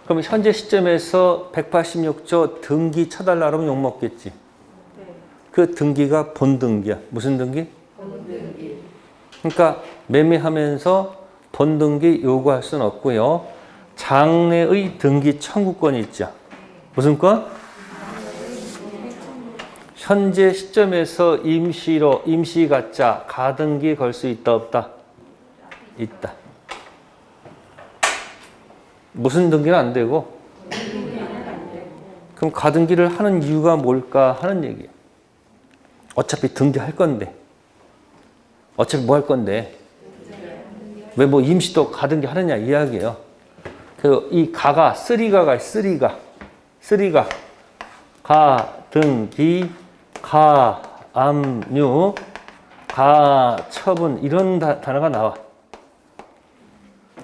S1: 그럼 현재 시점에서 186조 등기 쳐달라 그러면 욕먹겠지. 그 등기가 본등기야. 무슨 등기? 본등기. 그러니까 매매하면서 본등기 요구할 수는 없고요. 장래의 등기 청구권이 있죠. 무슨 권? 현재 시점에서 임시로 임시가짜 가등기 걸 수 있다 없다? 있다. 무슨 등기는 안 되고? 그럼 가등기를 하는 이유가 뭘까 하는 얘기예요. 어차피 등기할 건데. 어차피 뭐 할 건데. 왜 뭐 임시도 가등기 하느냐 이야기예요. 그 이 가가 쓰리가가 쓰리가. 쓰리가 가등기, 가압류, 가처분 이런 단어가 나와.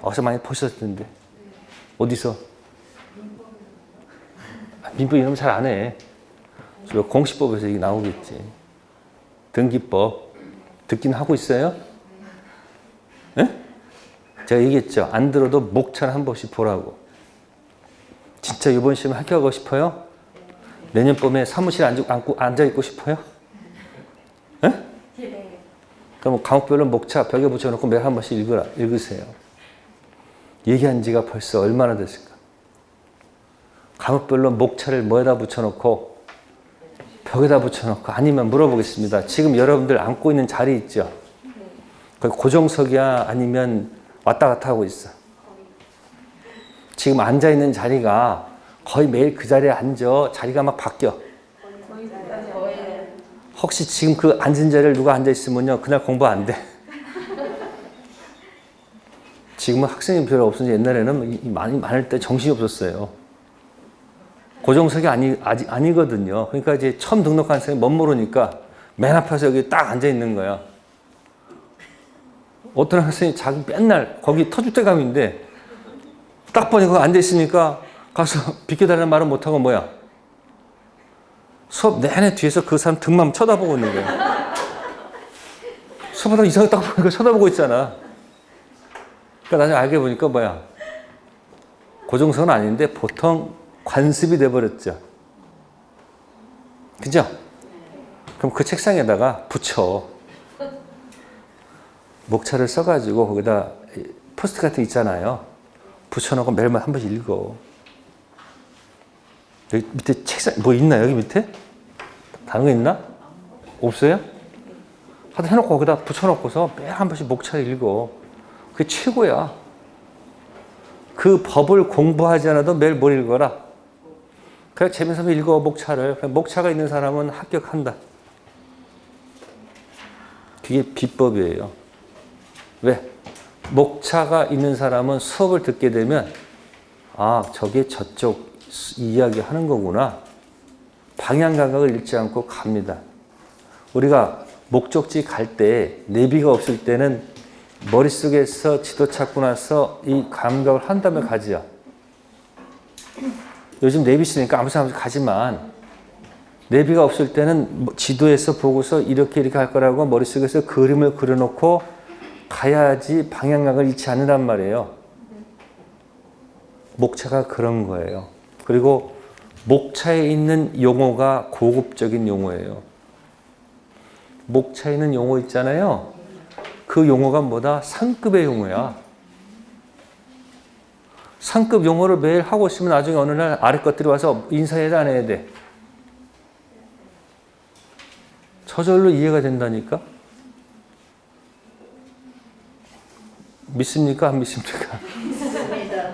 S1: 어디서 많이 보셨을 텐데. 어디서? 민법 이름 잘 안 해. 공시법에서 이게 나오겠지. 등기법. 듣긴 하고 있어요? 예? 제가 얘기했죠. 안 들어도 목차를 한 번씩 보라고. 진짜 이번 시험에 합격하고 싶어요? 내년 봄에 사무실에 앉아있고 싶어요? 예? 그럼 과목별로 목차 벽에 붙여놓고 매일 한 번씩 읽으세요. 얘기한 지가 벌써 얼마나 됐을까? 과목별로 목차를 뭐에다 붙여놓고 벽에다 붙여놓고 아니면 물어보겠습니다. 지금 여러분들 앉고 있는 자리 있죠? 거기 고정석이야? 아니면 왔다 갔다 하고 있어? 지금 앉아있는 자리가 거의 매일 그 자리에 앉아. 자리가 막 바뀌어. 혹시 지금 그 앉은 자리를 누가 앉아있으면요, 그날 공부 안 돼. 지금은 학생이 별로 없어서 옛날에는 많을 때 정신이 없었어요. 고정석이 아니거든요. 그러니까 이제 처음 등록한 학생이 못 모르니까 맨 앞에서 여기 딱 앉아있는 거야. 어떤 학생이 자기 맨날 거기 터줏대감인데 딱 보니 거기 앉아있으니까 가서 비켜달라는 말은 못하고 뭐야? 수업 내내 뒤에서 그 사람 등만 쳐다보고 있는 거야. 수업하다가 이상하게 딱 보니까 쳐다보고 있잖아. 그러니까 나중에 알게 보니까 뭐야? 고정석은 아닌데 보통 관습이 돼버렸죠. 그죠? 그럼 그 책상에다가 붙여. 목차를 써가지고 거기다 포스트 같은 거 있잖아요. 붙여놓고 매일마다 한 번씩 읽어. 여기 밑에 책상 뭐 있나? 여기 밑에? 다른 거 있나? 없어요? 하여튼 해놓고 거기다 붙여놓고서 매일 한 번씩 목차를 읽어. 그게 최고야. 그 법을 공부하지 않아도 매일 뭘 읽어라? 그래 재밌으면 읽어 목차를. 목차가 있는 사람은 합격한다. 그게 비법이에요. 왜? 목차가 있는 사람은 수업을 듣게 되면 아 저게 저쪽 이야기 하는 거구나. 방향 감각을 잃지 않고 갑니다. 우리가 목적지 갈 때 내비가 없을 때는 머릿속에서 지도 찾고 나서 이 감각을 한 다음에 가지요. 요즘 내비 쓰니까 아무 생각 없이 가지만 내비가 없을 때는 지도에서 보고서 이렇게 할 거라고 머릿속에서 그림을 그려놓고 가야지 방향각을 잃지 않는단 말이에요. 목차가 그런 거예요. 그리고 목차에 있는 용어가 고급적인 용어예요. 목차에 있는 용어 있잖아요. 그 용어가 뭐다? 상급의 용어야. 상급 용어를 매일 하고 있으면 나중에 어느 날 아래 것들이 와서 인사해야 돼, 안 해야 돼? 저절로 이해가 된다니까? 믿습니까? 안 믿습니까? 믿습니다.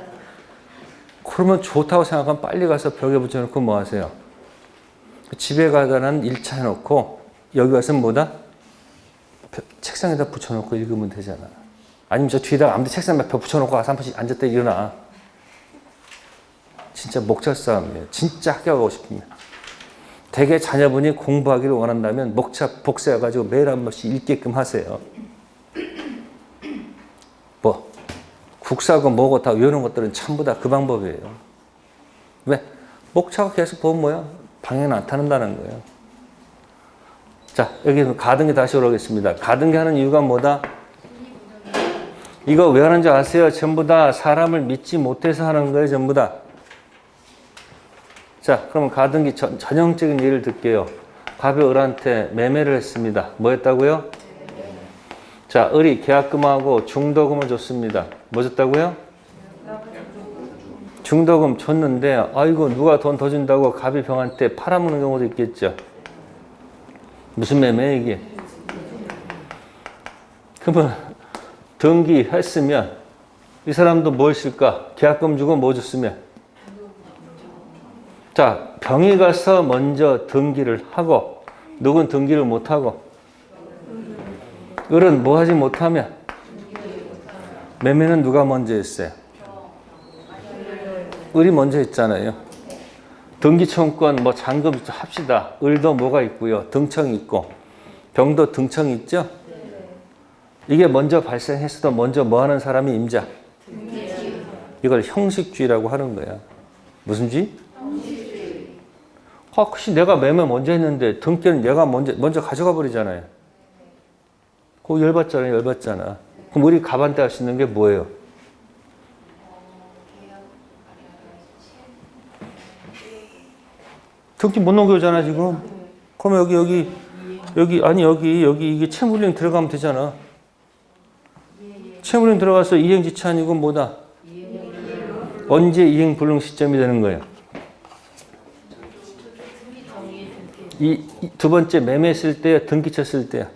S1: 그러면 좋다고 생각하면 빨리 가서 벽에 붙여놓고 뭐 하세요? 집에 가다는 1차 해놓고 여기 와서 뭐다? 책상에다 붙여놓고 읽으면 되잖아. 아니면 저 뒤에다가 아무데 책상에 벽 붙여놓고 가서 한 번씩 앉았다 일어나. 진짜 목차 싸움이에요. 진짜 합격하고 싶으면. 대개 자녀분이 공부하기를 원한다면 목차 복사해가지고 매일 한 번씩 읽게끔 하세요. 뭐 국사고 뭐고 다 외우는 것들은 전부 다 그 방법이에요. 왜? 목차가 계속 보면 뭐야? 방향 나타난다는 거예요. 자, 여기 가등기 다시 오라겠습니다. 가등기 하는 이유가 뭐다? 이거 왜 하는지 아세요? 전부 다 사람을 믿지 못해서 하는 거예요. 전부 다. 자, 그러면 가등기 전형적인 예를 들게요. 갑이 을한테 매매를 했습니다. 뭐 했다고요? 자, 을이 계약금하고 중도금을 줬습니다. 뭐 줬다고요? 중도금 줬는데 아이고 누가 돈 더 준다고 갑이 병한테 팔아먹는 경우도 있겠죠. 무슨 매매야 이게? 그러면 등기했으면 이 사람도 뭘 쓸까? 계약금 주고 뭐 줬으면? 자, 병이 가서 먼저 등기를 하고 누군 등기를 못하고 을은 뭐 하지 못하면 매매는 누가 먼저 했어요? 을이 먼저 했잖아요. 등기청권 뭐 잔금 합시다. 을도 뭐가 있고요. 등청이 있고 병도 등청이 있죠. 이게 먼저 발생했어도 먼저 뭐 하는 사람이 임자. 이걸 형식주의라고 하는 거야. 무슨 주의? 혹시 내가 매매 먼저 했는데 등기는 얘가 먼저 가져가 버리잖아요. 그거 열받잖아요. 열받잖아. 그럼 우리 가반대 할 수 있는 게 뭐예요? 등기 못 넘겨오잖아 지금. 그럼 여기 이게 채무령 들어가면 되잖아. 채무령 들어가서 이행지체 아니고 뭐다? 언제 이행불능 시점이 되는 거예요? 이 두 번째 매매했을 때야, 등기 쳤을 때야.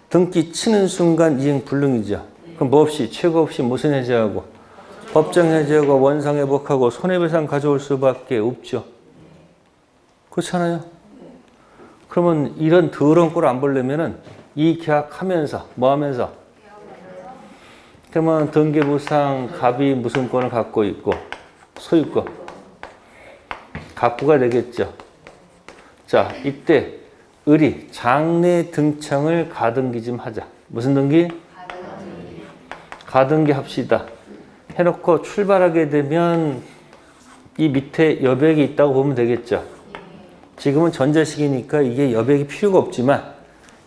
S1: 등기 치는 순간 이행불능이죠. 그럼 뭐 없이, 최고 없이 무슨 해제하고, 법정 해제하고, 원상 회복하고, 손해배상 가져올 수밖에 없죠. 그렇잖아요. 그러면 이런 더러운 꼴을 안 보려면은 이 계약하면서, 뭐 하면서? 그러면 등기부상 갑이 무슨 권을 갖고 있고, 소유권. 갑부가 되겠죠. 자, 이때 을이 장래 등청을 가등기 좀 하자. 무슨 등기? 가등기 합시다. 해놓고 출발하게 되면 이 밑에 여백이 있다고 보면 되겠죠. 지금은 전자식이니까 이게 여백이 필요가 없지만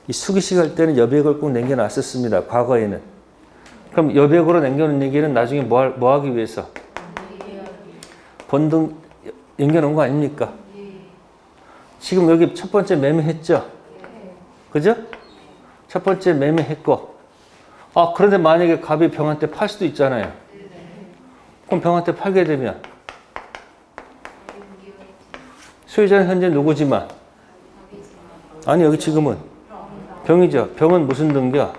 S1: 이 수기식 할 때는 여백을 꼭 남겨놨었습니다. 과거에는. 그럼 여백으로 남겨놓은 얘기는 나중에 뭐 하기 위해서? 본등 남겨놓은 거 아닙니까? 지금 여기 첫 번째 매매했죠? 그죠? 첫 번째 매매했고, 그런데 만약에 갑이 병한테 팔 수도 있잖아요. 그럼 병한테 팔게 되면 소유자는 현재 누구지만, 아니 여기 지금은 병이죠. 병은 무슨 등기야?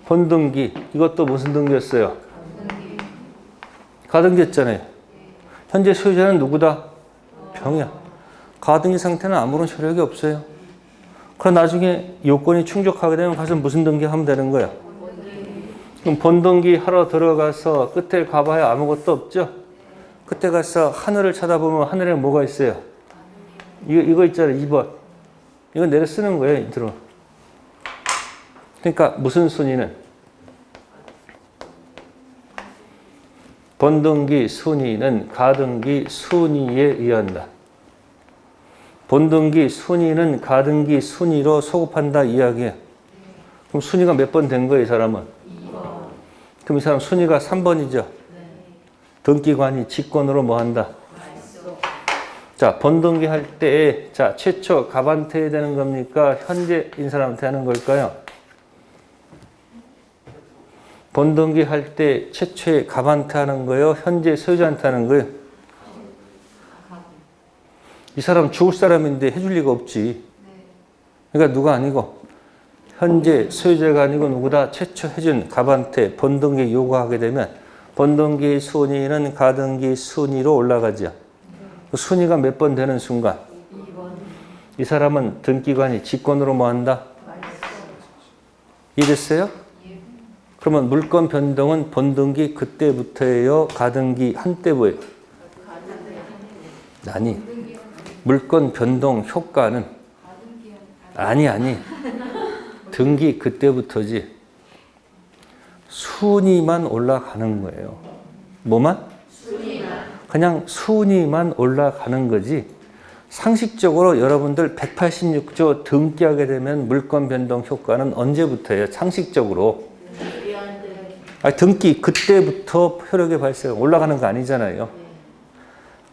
S1: 본등기. 이것도 무슨 등기였어요? 가등기였잖아요. 현재 소유자는 누구다? 병이야. 가등기 상태는 아무런 효력이 없어요. 그럼 나중에 요건이 충족하게 되면 가서 무슨 등기 하면 되는 거야? 그럼 본등기 하러 들어가서 끝에 가봐야 아무것도 없죠? 끝에 가서 하늘을 쳐다보면 하늘에 뭐가 있어요? 이거 있잖아요. 2번. 이거 내려 쓰는 거예요. 인트로. 그러니까 무슨 순위는? 본등기 순위는 가등기 순위에 의한다. 본등기 순위는 가등기 순위로 소급한다 이야기해. 그럼 순위가 몇 번 된 거예요, 이 사람은? 2번. 그럼 이 사람 순위가 3번이죠? 등기관이 직권으로 뭐 한다? 자, 본등기 할 때, 자, 최초 갑한테 해야 되는 겁니까? 현재인 사람한테 하는 걸까요? 본등기 할 때 최초에 갑한테 하는 거예요? 현재 소유자한테 하는 거예요? 이 사람 죽을 사람인데 해줄 리가 없지. 그러니까 누가 아니고 현재 소유자가 아니고 누구다? 최초 해준 갑한테 본등기 요구하게 되면 본등기 순위는 가등기 순위로 올라가죠. 그 순위가 몇 번 되는 순간 2번. 이 사람은 등기관이 직권으로 뭐 한다? 이해됐어요? 그러면 물권 변동은 본등기 그때부터예요? 가등기 한때부예요? 아니. 물권 변동 효과는 아니 등기 그때부터지. 순위만 올라가는 거예요. 뭐만? 그냥 순위만 올라가는 거지. 상식적으로 여러분들 186조 등기하게 되면 물권 변동 효과는 언제부터예요? 상식적으로. 등기 그때부터 효력의 발생 올라가는 거 아니잖아요.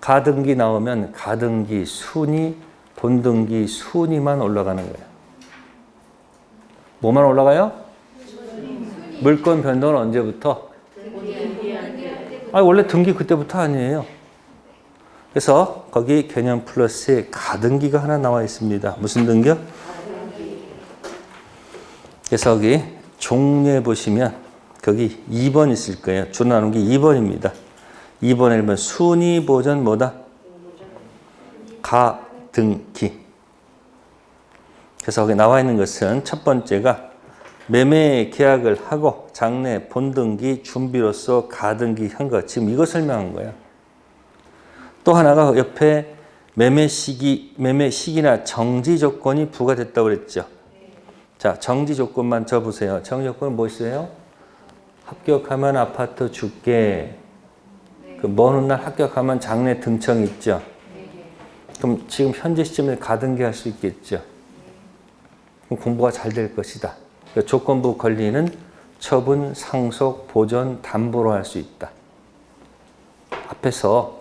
S1: 가등기 나오면 가등기 순위, 본등기 순위만 올라가는 거예요. 뭐만 올라가요? 물권 변동은 언제부터? 원래 등기 그때부터 아니에요. 그래서 거기 개념 플러스에 가등기가 하나 나와 있습니다. 무슨 등기요? 그래서 여기 종류에 보시면 거기 2번 있을 거예요. 줄 나눈 게 2번입니다. 2번에 보면 순위 보전 뭐다? 가등기. 그래서 거기 나와 있는 것은 첫 번째가 매매 계약을 하고 장래 본등기 준비로서 가등기 한 것. 지금 이거 설명한 거야. 또 하나가 옆에 매매 시기나 정지 조건이 부과됐다고 그랬죠. 자, 정지 조건만 적어보세요. 정지 조건은 뭐였어요? 합격하면 아파트 줄게. 그 먼 훗날 합격하면 장래 등청 있죠. 그럼 지금 현재 시점에 가등기 할 수 있겠죠. 그럼 공부가 잘 될 것이다. 그 조건부 권리는 처분, 상속, 보전, 담보로 할 수 있다. 앞에서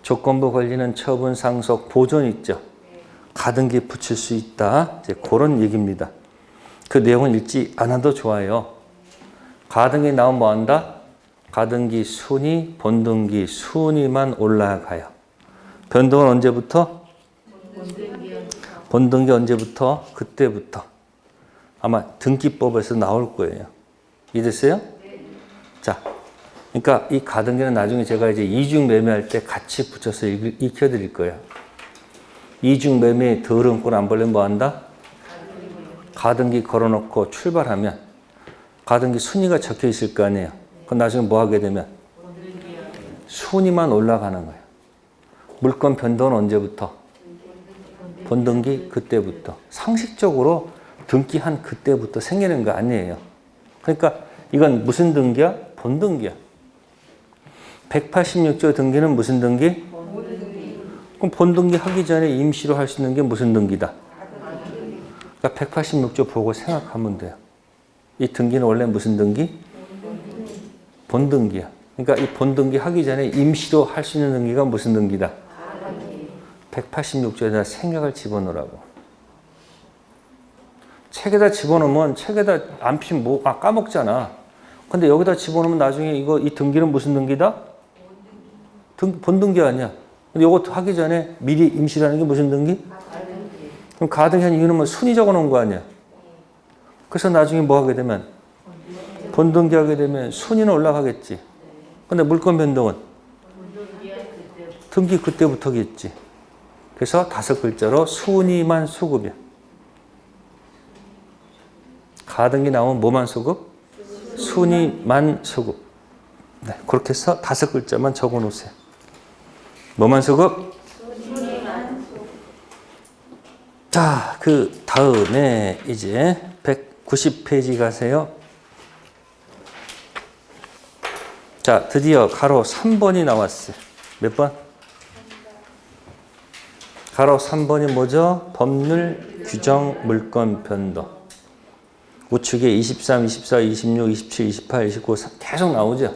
S1: 조건부 권리는 처분, 상속, 보전 있죠. 가등기 붙일 수 있다. 이제 그런 얘기입니다. 그 내용은 읽지 않아도 좋아요. 가등기 나오면 뭐 한다? 가등기 순위, 본등기 순위만 올라가요. 변동은 언제부터? 본등기 언제부터? 그때부터. 아마 등기법에서 나올 거예요. 이해됐어요? 자, 그러니까 이 가등기는 나중에 제가 이제 이중 매매할 때 같이 붙여서 익혀드릴 거예요. 이중 매매에 더러운 안 벌리면 뭐 한다? 가등기 걸어놓고 출발하면 가등기 순위가 적혀 있을 거 아니에요. 그럼 나중에 뭐 하게 되면 순위만 올라가는 거예요. 물건 변동은 언제부터? 본등기 그때부터. 상식적으로 등기한 그때부터 생기는 거 아니에요. 그러니까 이건 무슨 등기야? 본등기야. 186조 등기는 무슨 등기? 그럼 본등기 하기 전에 임시로 할 수 있는 게 무슨 등기다? 그러니까 186조 보고 생각하면 돼요. 이 등기는 원래 무슨 등기? 본등기야. 그러니까 이 본등기 하기 전에 임시로 할 수 있는 등기가 무슨 등기다? 186조에다 생략을 집어넣으라고. 책에다 집어넣으면 책에다 안 피면 까먹잖아. 근데 여기다 집어넣으면 나중에 이 등기는 무슨 등기다? 본등기 아니야. 근데 이거 하기 전에 미리 임시라는 게 무슨 등기? 그럼 가등기 한 이유는 뭐 순위 적어 놓은 거 아니야. 그래서 나중에 뭐 하게 되면 본등기 하게 되면 순위는 올라가겠지. 근데 물건 변동은 등기 그때부터겠지. 그래서 5글자로 순위만 수급이야. 가등기 나오면 뭐만 수급? 순위만 수급. 네, 그렇게 해서 5글자만 적어 놓으세요. 뭐만 수급? 순위만 수급. 자, 그 다음에 이제 190페이지 가세요. 자, 드디어 가로 3번이 나왔어요. 몇 번? 가로 3번이 뭐죠? 법률 규정 물건 변동. 우측에 23, 24, 26, 27, 28, 29 계속 나오죠?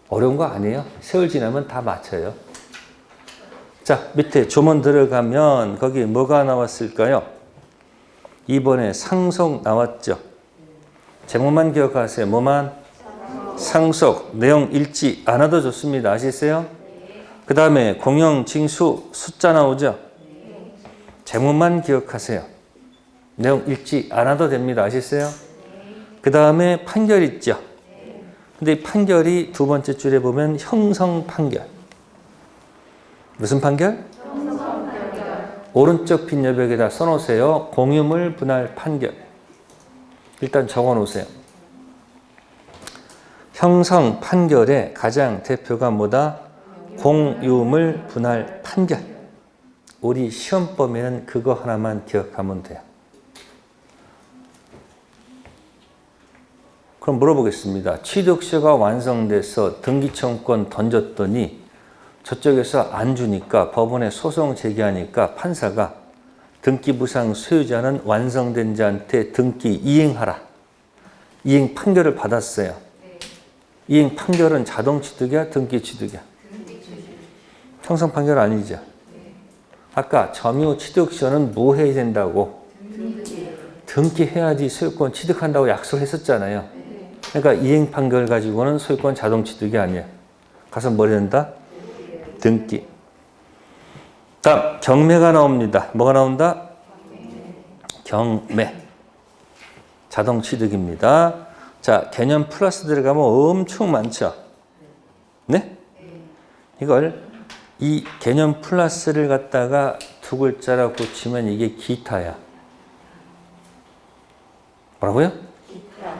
S1: 어려운 거 아니에요? 세월 지나면 다 맞춰요. 자, 밑에 조문 들어가면 거기 뭐가 나왔을까요? 이번에 상속 나왔죠? 제목만 기억하세요. 뭐만? 상속. 내용 읽지 않아도 좋습니다. 아시겠어요? 그 다음에 공영, 징수, 숫자 나오죠? 제목만 기억하세요. 내용 읽지 않아도 됩니다. 아시겠어요? 그 다음에 판결 있죠? 근데 이 판결이 두 번째 줄에 보면 형성 판결. 무슨 판결? 형성 판결. 오른쪽 빈 여백에다 써놓으세요. 공유물 분할 판결. 일단 적어 놓으세요. 형성 판결의 가장 대표가 뭐다? 공유물 분할 판결. 우리 시험 보면 그거 하나만 기억하면 돼요. 그럼 물어보겠습니다. 취득서가 완성돼서 등기청구권 던졌더니 저쪽에서 안 주니까 법원에 소송 제기하니까 판사가 등기부상 소유자는 완성된 자한테 등기 이행하라. 이행 판결을 받았어요. 이행 판결은 자동 취득이야? 등기 취득이야? 형성 판결 아니죠? 아까 점유 취득서는 뭐 해야 된다고? 등기해야지 소유권 취득한다고 약속했었잖아요. 그러니까 이행 판결 가지고는 소유권 자동 취득이 아니야. 가서 뭐 해야 된다? 등기. 다음 경매가 나옵니다. 뭐가 나온다? 경매. 자동 취득입니다. 자, 개념 플러스 들어가면 엄청 많죠? 네? 이걸 이 개념 플러스를 갖다가 두 글자라고 치면 이게 기타야. 뭐라고요? 기타.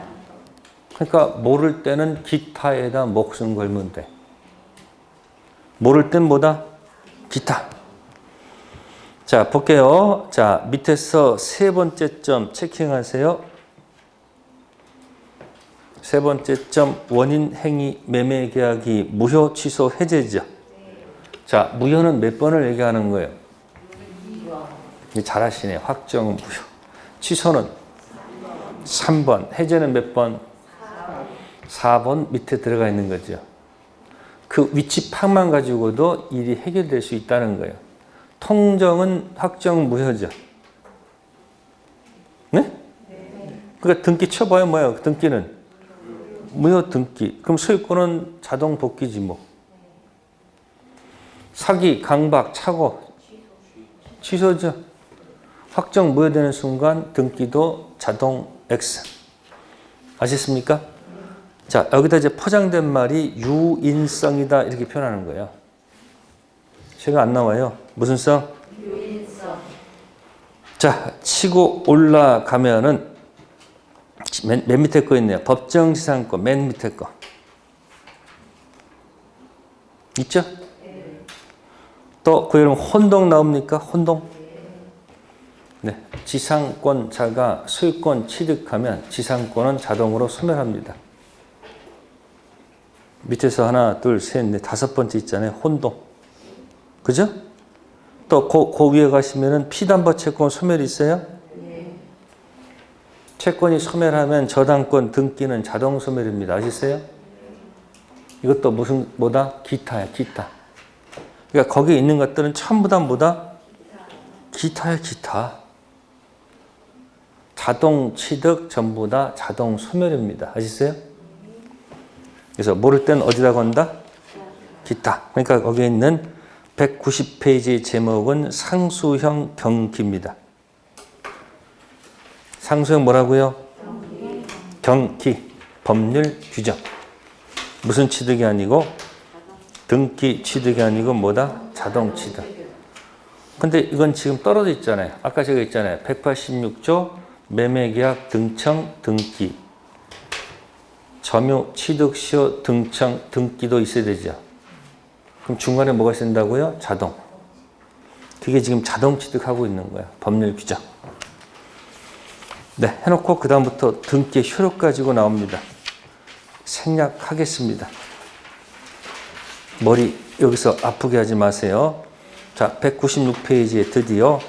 S1: 그러니까 모를 때는 기타에다 목숨 걸면 돼. 모를 땐 뭐다? 기타. 자, 볼게요. 자, 밑에서 세 번째 점 체킹하세요. 세 번째 점, 원인, 행위, 매매 계약이 무효, 취소, 해제죠. 자, 무효는 몇 번을 얘기하는 거예요? 잘하시네. 확정은 무효. 취소는 3번. 해제는 몇 번? 4번 밑에 들어가 있는 거죠. 그 위치 파악만 가지고도 일이 해결될 수 있다는 거예요. 통정은 확정 무효죠. 네? 그러니까 등기 쳐봐요. 뭐예요? 등기는 무효 등기. 그럼 소유권은 자동 복귀지 뭐. 사기, 강박, 착오 취소죠. 확정 무효되는 순간 등기도 자동 X. 아셨습니까? 자, 여기다 이제 포장된 말이 유인성이다 이렇게 표현하는 거예요. 제가 안 나와요. 무슨 성? 유인성. 자, 치고 올라가면은 맨 밑에 거 있네요. 법정지상권 맨 밑에 거. 있죠? 또 그 여러분 혼동 나옵니까? 혼동. 네, 지상권자가 소유권 취득하면 지상권은 자동으로 소멸합니다. 밑에서 하나, 둘, 셋, 넷, 다섯 번째 있잖아요. 혼동. 그죠? 또 그 위에 가시면은 피담보 채권 소멸이 있어요? 채권이 소멸하면 저당권 등기는 자동 소멸입니다. 아시세요? 이것도 무슨 뭐다? 기타야, 기타. 그러니까 거기에 있는 것들은 전부 다 뭐다? 기타야, 기타. 자동 취득 전부 다 자동 소멸입니다. 아시세요? 그래서 모를 땐 어디다 건다? 기타. 그러니까 거기에 있는 190페이지 제목은 상수형 경기입니다. 상수형 뭐라고요? 경기. 법률 규정. 무슨 취득이 아니고 등기 취득이 아니고 뭐다? 자동 취득. 근데 이건 지금 떨어져 있잖아요. 아까 제가 있잖아요. 186조 매매계약 등청 등기. 점유 취득시효 등청 등기도 있어야 되죠. 그럼 중간에 뭐가 쓴다고요? 자동. 그게 지금 자동 취득하고 있는 거야. 법률 규정. 네, 해놓고 그 다음부터 등기 효력 가지고 나옵니다. 생략하겠습니다. 머리 여기서 아프게 하지 마세요. 자, 196페이지에 드디어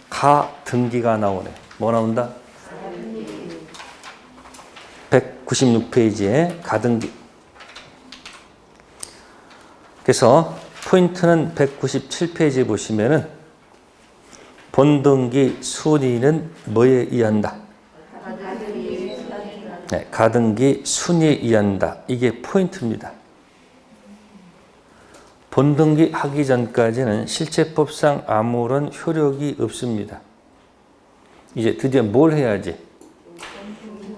S1: 가등기가 나오네. 뭐 나온다? 196페이지에 가등기. 그래서 포인트는 197페이지에 보시면은 본등기 순위는 뭐에 의한다? 네, 가등기 순위에 의한다. 이게 포인트입니다. 본등기 하기 전까지는 실체법상 아무런 효력이 없습니다. 이제 드디어 뭘 해야지?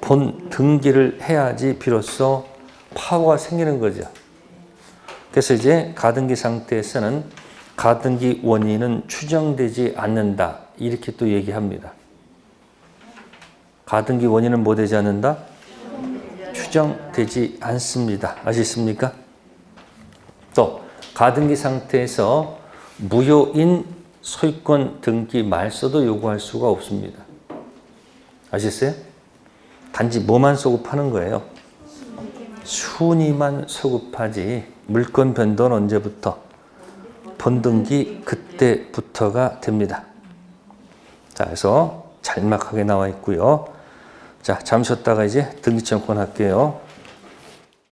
S1: 본등기를 해야지 비로소 파워가 생기는 거죠. 그래서 이제 가등기 상태에서는 가등기 원인은 추정되지 않는다. 이렇게 또 얘기합니다. 가등기 원인은 뭐 되지 않는다? 추정되지 않습니다. 아시겠습니까? 또 가등기 상태에서 무효인 소유권 등기 말소도 요구할 수가 없습니다. 아시겠어요? 단지 뭐만 소급하는 거예요? 순위만 소급하지 물권 변동은 언제부터? 본등기 그때부터가 됩니다. 자, 그래서 잘막하게 나와 있고요. 자, 잠시 쉬었다가 이제 등기청권 할게요.